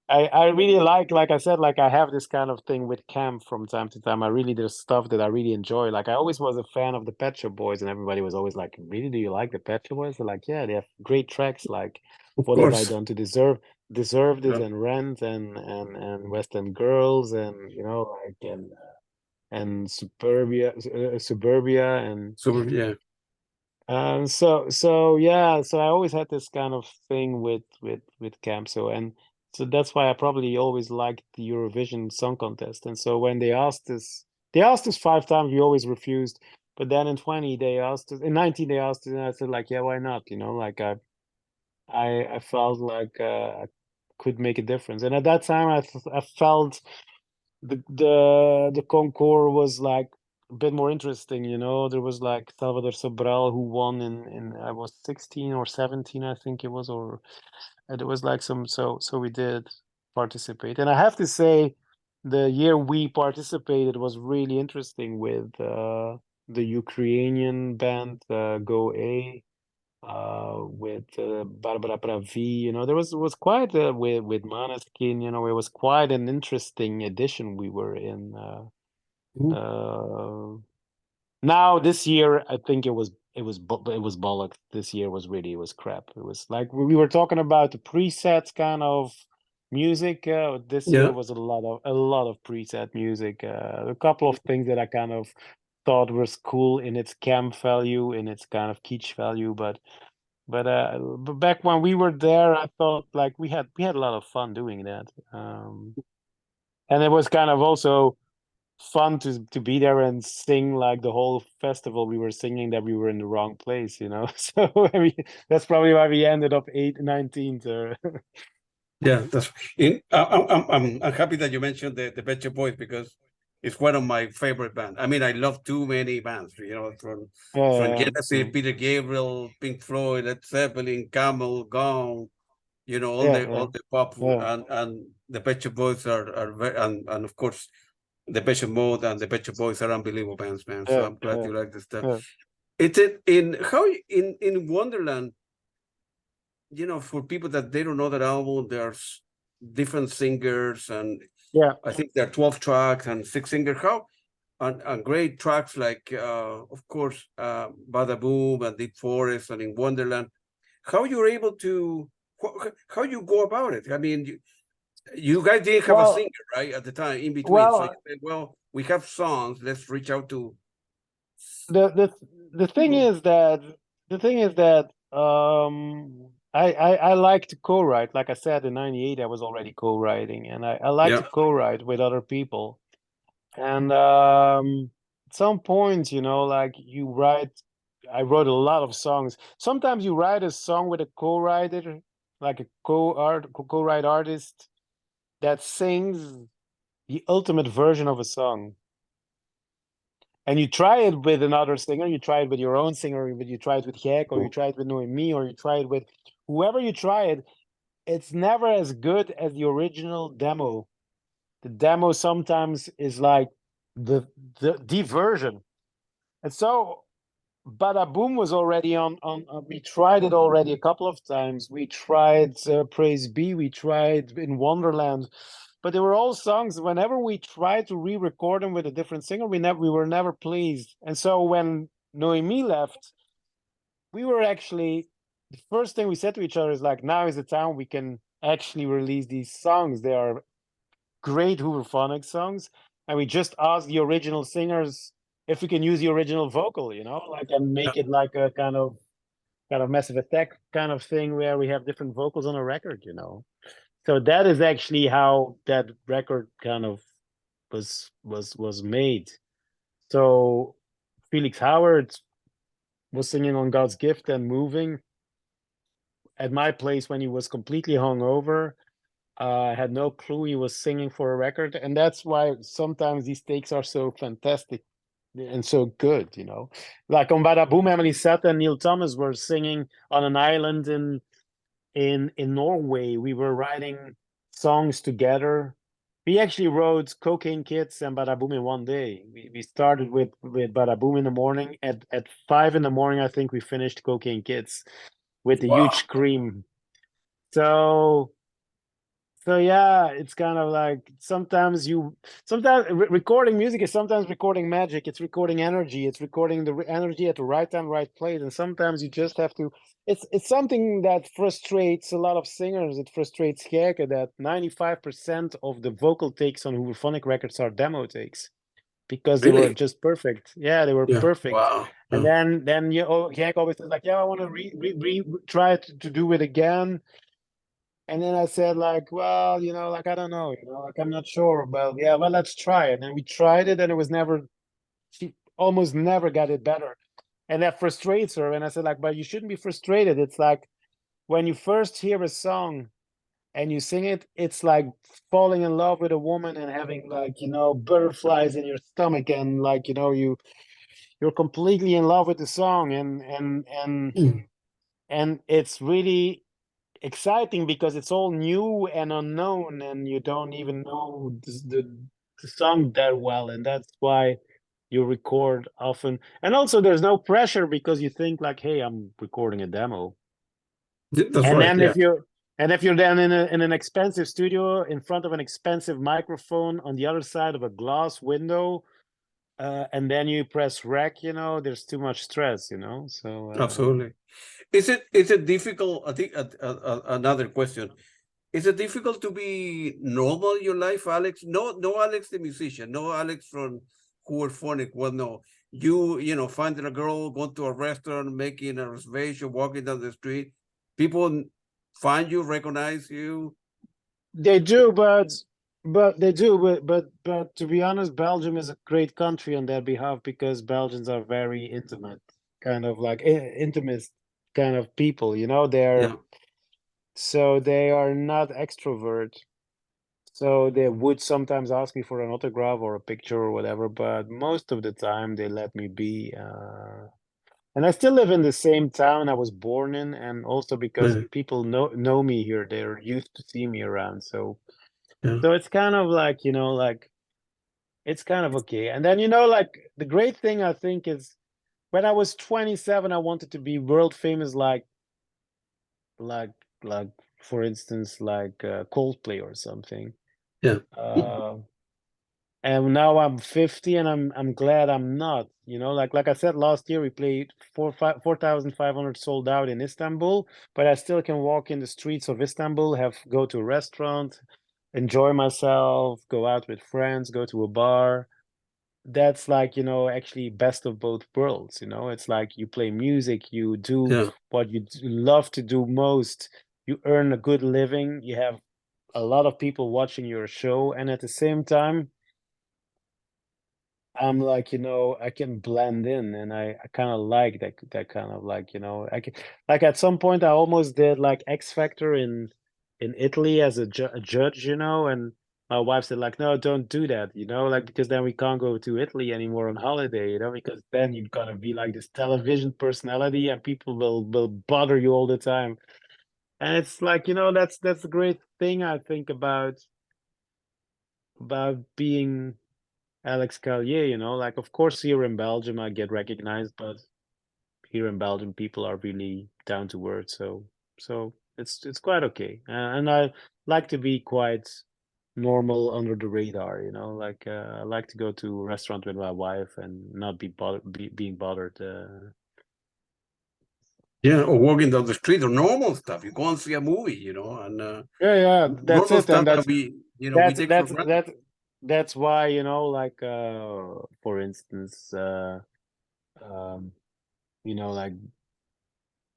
I really like I said, like I have this kind of thing with camp from time to time. There's stuff that I really enjoy. Like I always was a fan of the Pet Shop Boys, and everybody was always like, "Really, do you like the Pet Shop Boys?" They're like, "Yeah, they have great tracks. Like, Of what have I course. done to deserve this?" Yeah. And Rent and West End Girls, and like and Suburbia, and So yeah. so yeah, so I always had this kind of thing with camp. So that's why I probably always liked the Eurovision Song Contest. And so when they asked us 5 times, we always refused. But then in 20 they asked us, in 19 they asked us, and I said like, yeah, why not? Like I felt like I could make a difference. And at that time I felt the concours was like a bit more interesting. There was like Salvador Sobral who won in I was 16 or 17, I think it was, or there was like so we did participate. And I have to say the year we participated was really interesting with the Ukrainian band Go A, with Barbara Pravi. There was quite with Maneskin. It was quite an interesting edition we were in. Mhm. Now this year, I think it was bollocks. This year it was crap. It was like we were talking about the presets kind of music. This year Yeah. was a lot of preset music. A couple of things that I kind of thought was cool in its camp value, in its kind of kitsch value, but back when we were there, I thought like we had a lot of fun doing that. And it was kind of also fun to be there and sing like the whole festival. We were singing that we were in the wrong place. So that's probably why we ended up 19th. Yeah, that's I'm happy that you mentioned the Pet Shop Boys because it's one of my favorite bands. I mean, I love too many bands, from Yeah, Genesis, Peter Gabriel, Pink Floyd, Led Zeppelin, Camel, Gone, all yeah, the pop, yeah, and the Pet Shop Boys are very, and of course the Pet Shop Mode and the Pet Shop Boys are unbelievable bands, man. So yeah, I'm glad yeah, you like this stuff. yeah, It's in Wonderland, for people that they don't know that album, there's different singers, and yeah. I think there are 12 tracks and 6 singers. How and great tracks like, of course, Bada Boom and Deep Forest and In Wonderland. How you're able to, how you go about it? I mean, you guys didn't have a Well, singer, right, at the time in between. So you well, said, well, we have songs. Let's reach out to the the the thing people. is that I like to co-write. Like I said, in '98 I was already co-writing, and I like to Yeah, co-write with other people. And at some point, like I wrote a lot of songs. Sometimes you write a song with a co-writer, like a co-write artist that sings the ultimate version of a song. And you try it with another singer, you try it with your own singer, but you try it with Geike, or you try it with Noémie, or you try it with whoever you try it, it's never as good as the original demo. The demo sometimes is like the version. And so Bada Boom was already on we tried it already a couple of times. We tried Praise Be, we tried In Wonderland, but they were all songs. Whenever we tried to re-record them with a different singer, we were never pleased. And so when Noémie left, we were actually, the first thing we said to each other is like, now is the time we can actually release these songs. They are great Hooverphonic songs, and we just asked the original singers if we can use the original vocal, like, and make it like a kind of Massive Attack kind of thing where we have different vocals on a record. So that is actually how that record kind of was made. So Felix Howard was singing on God's Gift and Moving at my place when he was completely hungover. I had no clue he was singing for a record, and that's why sometimes these takes are so fantastic and so good. Like on Bada Boom, Emily Seth and Neil Thomas were singing on an island in Norway. We were writing songs together, We actually wrote Cocaine Kids and Bada Boom in one day. We started with Bada Boom in the morning. At 5 in the morning, I think we finished Cocaine Kids with a huge Wow. scream. So yeah, it's kind of like sometimes recording music is sometimes recording magic. It's recording energy. It's recording the energy at the right time, right place. And sometimes you just have to. It's something that frustrates a lot of singers. It frustrates Geike that 95% of the vocal takes on Hooverphonic records are demo takes because they were Really? just perfect. Yeah, they were Yeah. perfect. Wow. And Yeah. then Geike always says like, yeah, I want to try to do it again. And then I said, like, well, like, I don't know, like, I'm not sure. But yeah, well, let's try it. And we tried it, and it was she almost never got it better. And that frustrates her. And I said, like, but you shouldn't be frustrated. It's like when you first hear a song and you sing it, it's like falling in love with a woman and having, like, butterflies in your stomach. And, like, you're completely in love with the song. And it's really exciting because it's all new and unknown and you don't even know the song that well, and that's why you record often. And also there's no pressure because you think like, hey, I'm recording a demo. That's And right. then Yeah. if you're then in an expensive studio in front of an expensive microphone on the other side of a glass window, and then you press rec, there's too much stress, so Absolutely. Is it difficult? I think another question. Is it difficult to be normal in your life, Alex? No, Alex the musician, no Alex from Hooverphonic. Well, no, finding a girl, going to a restaurant, making a reservation, walking down the street, people find you, recognize you. they do, but they do, but to be honest, Belgium is a great country on their behalf because Belgians are very intimate, kind of like intimate kind of people. Yeah, So they are not extrovert. So they would sometimes ask me for an autograph or a picture or whatever, but most of the time they let me be. And I still live in the same town I was born in, and also because yeah, people know me here, they're used to see me around. yeah, So it's kind of like, like it's kind of okay. And then, like the great thing I think is when I was 27, I wanted to be world famous, like, like for instance, like Coldplay or something. yeah, Uh, and now I'm 50 and I'm glad I'm not, like I said, last year we played 4,500 sold out in Istanbul, but I still can walk in the streets of Istanbul, go to a restaurant, enjoy myself, go out with friends, go to a bar. That's like, actually best of both worlds. It's like you play music, you do yeah, what you love to do most, you earn a good living, you have a lot of people watching your show, and at the same time I'm like, I can blend in, and I kind of like that kind of like, I can, like at some point I almost did like X Factor in Italy as a judge, and my wife said like, no, don't do that, like because then we can't go to Italy anymore on holiday, because then you're gonna be like this television personality and people will bother you all the time. And it's like, that's the great thing I think about being Alex Callier, like of course here in Belgium I get recognized, but here in Belgium people are really down to earth, so it's quite okay. And I like to be quite normal under the radar, like I like to go to a restaurant with my wife and not being bothered. yeah. Or walking down the street or normal stuff. You go and see a movie, and Yeah, that's normal it. And stuff that we that's take for that's granted. that's why, like for instance, um like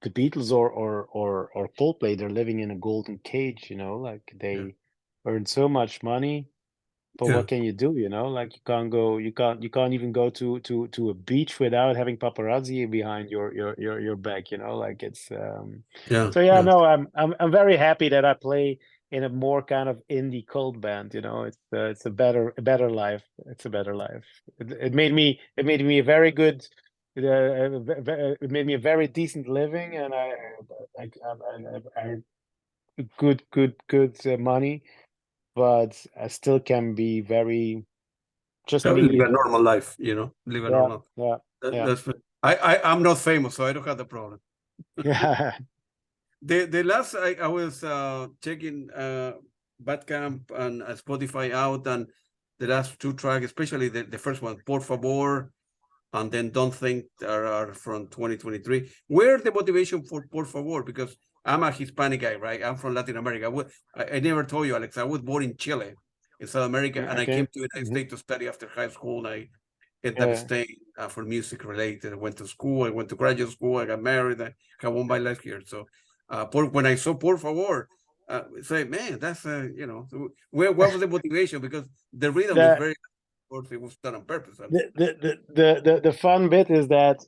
the Beatles or Coldplay, they're living in a golden cage, like Yeah, they earn so much money, but yeah, what can you do, like you can't even go to a beach without having paparazzi behind your back, like it's yeah, so yeah, yeah, no, I'm very happy that I play in a more kind of indie cult band, it's a better life. It's a better life. It made me a very good it made me a very decent living, and I good money. but I still can be very just So me, live a normal life, live a normal. yeah. That's I'm not famous, so I don't have the problem. The last I was checking Bandcamp and Spotify out, and the last two tracks, especially the first one, Por Favor, and then Don't Think are from 2023. Where's the motivation for Por Favor? Because I'm a Hispanic guy, right? I'm from Latin America. I never told you, Alex, I was born in Chile, in South America, and I came to the United States to study after high school, and I ended up staying for music related. I went to school, I went to graduate school, I got married, I got one by life here. So when I saw Por Favor, say, man, that's, what was the motivation? Because the rhythm is very, of course, it was done on purpose. The fun bit is that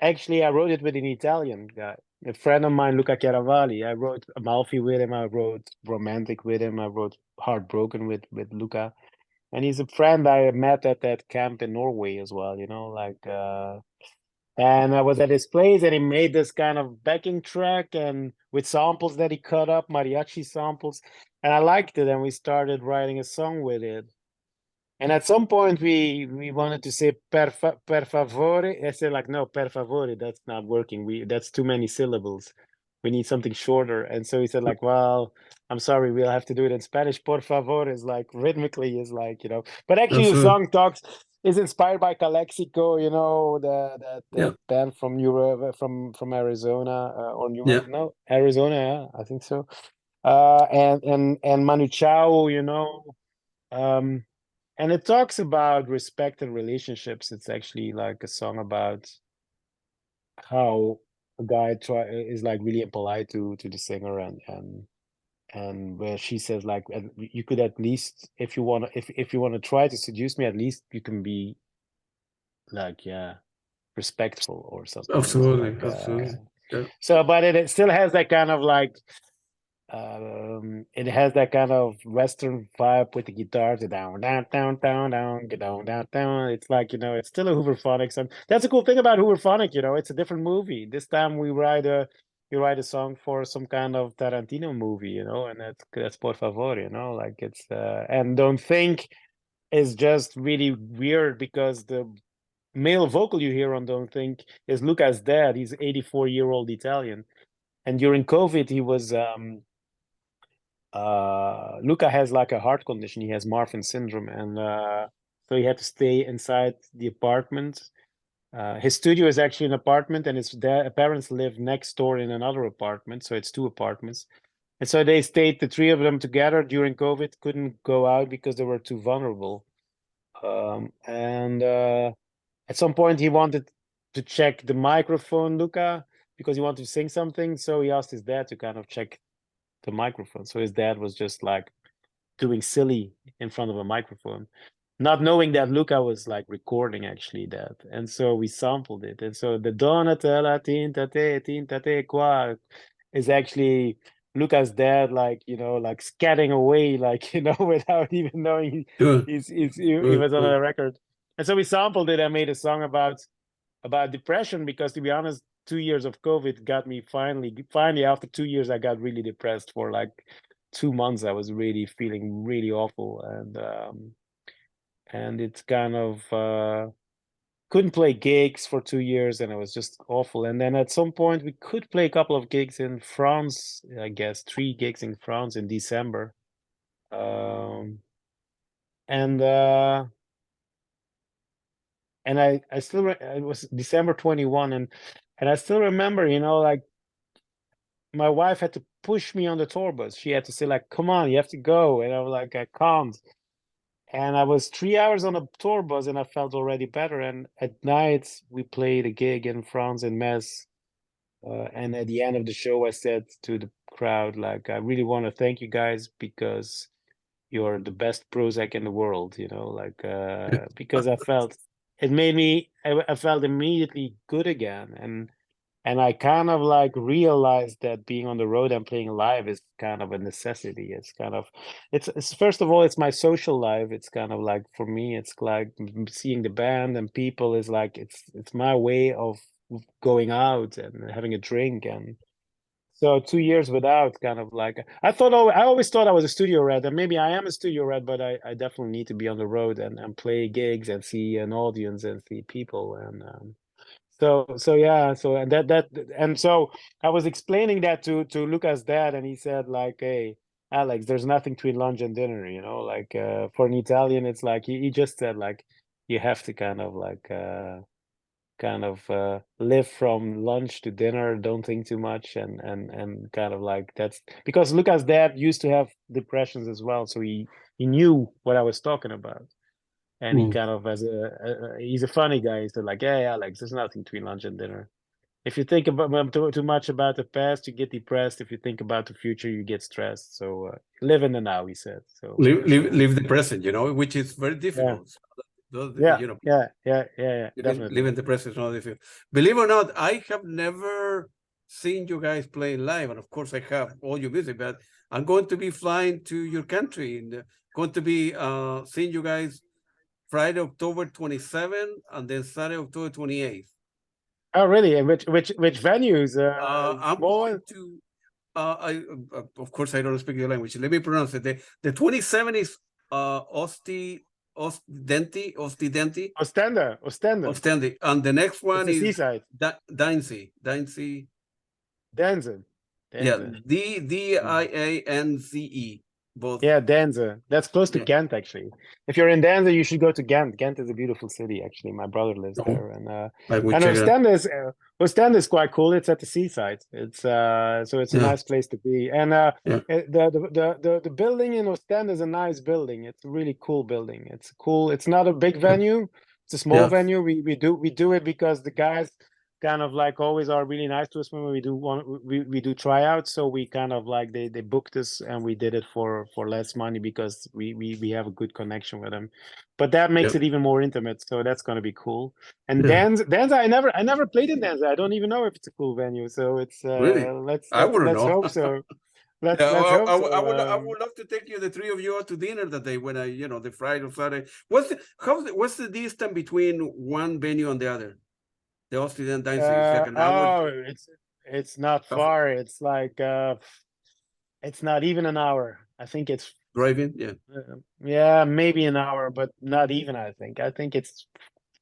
actually I wrote it with an Italian guy, a friend of mine, Luka Cruysberghs. I wrote Amalfi with him, I wrote Romantic with him, I wrote Heartbroken with Luka. And he's a friend I met at that camp in Norway as well, and I was at his place and he made this kind of backing track and with samples that he cut up, mariachi samples. And I liked it and we started writing a song with it. And at some point we wanted to say per favore. I said like, no, per favore, that's not working. That's too many syllables. We need something shorter. And so he said like, well, I'm sorry, we'll have to do it in Spanish. Por favor is like rhythmically is like, but actually the song is inspired by Calexico, that band from from Arizona or Arizona, yeah, I think so. And Manu Chao, and it talks about respect and relationships. It's actually like a song about how a guy is like really impolite to the singer and where she says like, you could at least, if you want to try to seduce me, at least you can be like, respectful or something. Absolutely, like, absolutely. So, but it still has that kind of like, it has that kind of Western vibe with the guitars, down, down, down, down, down, down, down, down. It's like, it's still a Hooverphonic song. That's a cool thing about Hooverphonic, it's a different movie. This time we write a song for some kind of Tarantino movie, and that's Por Favor, like it's and Don't Think is just really weird because the male vocal you hear on Don't Think is Luca's dad. He's 84-year-old Italian. And during COVID, he was Luka has like a heart condition. He has Marfan syndrome, and so he had to stay inside the apartment. His studio is actually an apartment, and his parents live next door in another apartment, so it's two apartments. And so they stayed, the three of them together during COVID, couldn't go out because they were too vulnerable. And at some point he wanted to check the microphone, Luka, because he wanted to sing something. So he asked his dad to kind of check the microphone. So his dad was just like doing silly in front of a microphone, not knowing that Luka was like recording actually that. And so we sampled it. And so the Donatella tinta te qua is actually Luka's dad, like, like scatting away, like, without even knowing he was on a record. And so we sampled it and made a song about depression, because to be honest, 2 years of COVID got me finally after 2 years, I got really depressed for like 2 months. I was really feeling really awful. And it's kind of, couldn't play gigs for 2 years and it was just awful. And then at some point we could play a couple of gigs in France, I guess 3 gigs in France in December. And I still, it was December 21, and I still remember, like my wife had to push me on the tour bus. She had to say like, come on, you have to go. And I was like, I can't. And I was 3 hours on a tour bus and I felt already better. And at night we played a gig in France in Metz. And at the end of the show, I said to the crowd, like, I really want to thank you guys because you're the best Prozac in the world, because I felt it made me, I felt immediately good again. And I kind of like realized that being on the road and playing live is kind of a necessity. It's kind of, it's first of all, it's my social life. It's kind of like, for me, it's like seeing the band and people is like, it's my way of going out and having a drink. And So 2 years without, kind of like, I always thought I was a studio rat, and maybe I am a studio rat, but I definitely need to be on the road and play gigs and see an audience and see people. And so yeah, so and so I was explaining that to Luca's dad, and he said like, hey, Alex, there's nothing between lunch and dinner, like for an Italian, it's like he just said like you have to kind of like live from lunch to dinner, don't think too much, and kind of like, that's because Luca's dad used to have depressions as well, so he knew what I was talking about. And he kind of, he's a funny guy. He's like, hey, Alex, there's nothing between lunch and dinner. If you think about too much about the past, you get depressed. If you think about the future, you get stressed. So live in the now, he said. So live the present, which is very difficult. Yeah, definitely. Living the present is not difficult. Believe it or not, I have never seen you guys playing live, and of course I have all your music, but I'm going to be flying to your country and going to be seeing you guys Friday, October 27th, and then Saturday, October 28th. Oh, really? And which venues? I'm going to. Of course, I don't speak your language. Let me pronounce it. The 27th is Ostende, and the next one is seaside. Deinze. Yeah, Diance. Both. Yeah, Denze. That's close to Ghent, actually. If you're in Denze, you should go to Ghent. Ghent is a beautiful city, actually. My brother lives there, and Ostende is quite cool. It's at the seaside. It's so it's a nice place to be. And the building in Ostende is a nice building. It's a really cool building. It's cool. It's not a big venue. It's a small venue. We do it because the guys kind of like always are really nice to us when we do tryouts. So we kind of like they booked us, and we did it for less money because we have a good connection with them. But that makes it even more intimate. So that's gonna be cool. And Denze, I never played in Denze. I don't even know if it's a cool venue. So it's really? let's hope so. Let's hope so. I would love to take you, the three of you, out to dinner that day when the Friday or Saturday. What's the distance between one venue and the other? The Austrian Dynasty is like an hour. It's not far. It's like it's not even an hour. I think it's driving. Yeah, maybe an hour, but not even. I think it's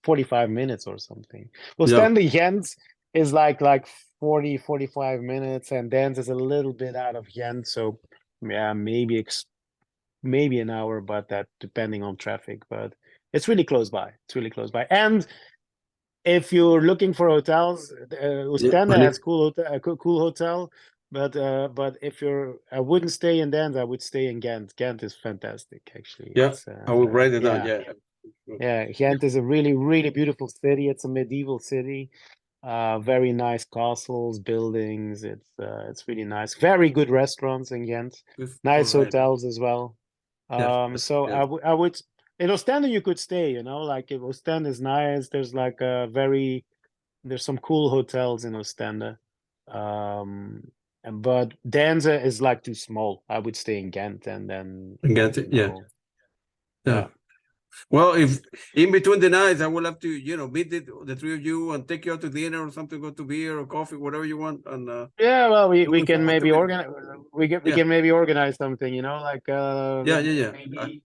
45 minutes or something. Well, Stanley Ghent is like 45 minutes, and Dance is a little bit out of Ghent, so yeah, maybe an hour, but that depending on traffic. But it's really close by. And if you're looking for hotels, Oostende has cool hotel. But I wouldn't stay in Dance. I would stay in Ghent. Ghent is fantastic, actually. Yeah, I will write it down. Yeah, Ghent is a really, really beautiful city. It's a medieval city. Very nice castles, buildings. It's really nice. Very good restaurants in Ghent. Nice hotels as well. I would. In Ostende, you could stay, like if Ostende is nice, there's like there's some cool hotels in Ostende. But Denze is like too small. I would stay in Ghent and then. Ghent, yeah. Well, if in between the nights, I would love to, meet the three of you and take you out to dinner or something, go to beer or coffee, whatever you want. And well, we can maybe organize. We can maybe organize something, like Maybe,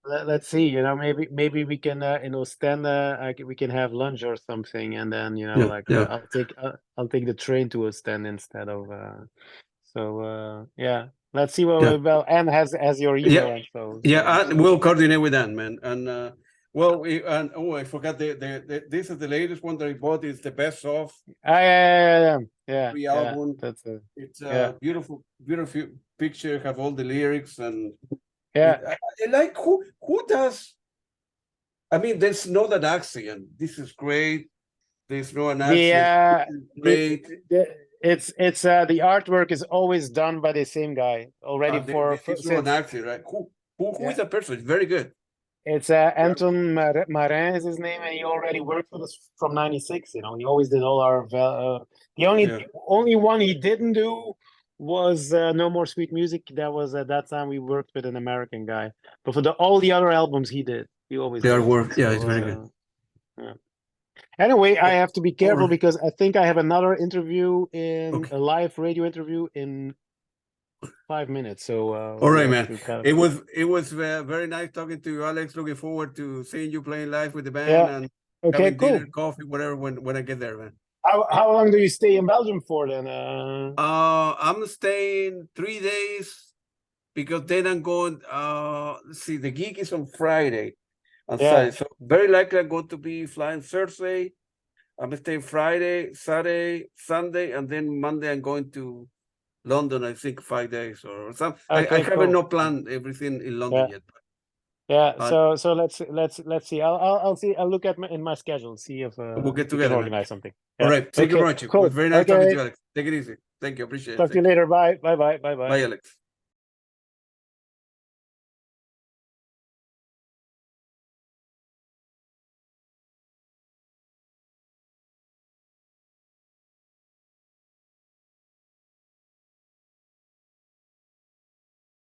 let's see, maybe we can in Ostende we can have lunch or something, and then I'll take the train to Ostende instead of let's see what Anne has your email. We'll coordinate with Anne, man. And I forgot this is the latest one that I bought. Is the best of album. It's a beautiful picture. Have all the lyrics and. I like who does. I mean, there's no that accent. This is great. There's no an accent. Great. It's the artwork is always done by the same guy already it's no an accent, right? Who is that person? It's very good. It's Anton Marin is his name, and he already worked with us from '96. He always did all our. The only one he didn't do was No More Sweet Music. That was at that time we worked with an American guy, but for all the other albums he did. He always their work, it's very good. Anyway, I have to be careful right. because I think I have another interview Okay. a live radio interview in 5 minutes. So All we right, have man. to kind of. It was very nice talking to you, Alex. Looking forward to seeing you playing live with the band Yeah. and Okay. having Cool. dinner, coffee, whatever when I get there, man. How long do you stay in Belgium for then? I'm staying 3 days because then I'm going. Let's see, the gig is on Friday, on Yeah. Saturday. So very likely I'm going to be flying Thursday. I'm staying Friday, Saturday, Sunday, and then Monday I'm going to London. I think 5 days or something. I Okay. haven't Cool. no planned everything in London Yeah. yet. Yeah. Uh, So let's see. I'll see. I'll look at in my schedule, see if we'll get we can together, man. organize something. All Yeah. right. Thank you Okay. very much. It was Cool. very nice talking to Okay. you, Alex. Take it easy. Thank you. Appreciate it. Talk to you Thank you. later. Bye. Bye. Bye. Bye. Bye. Bye, Alex.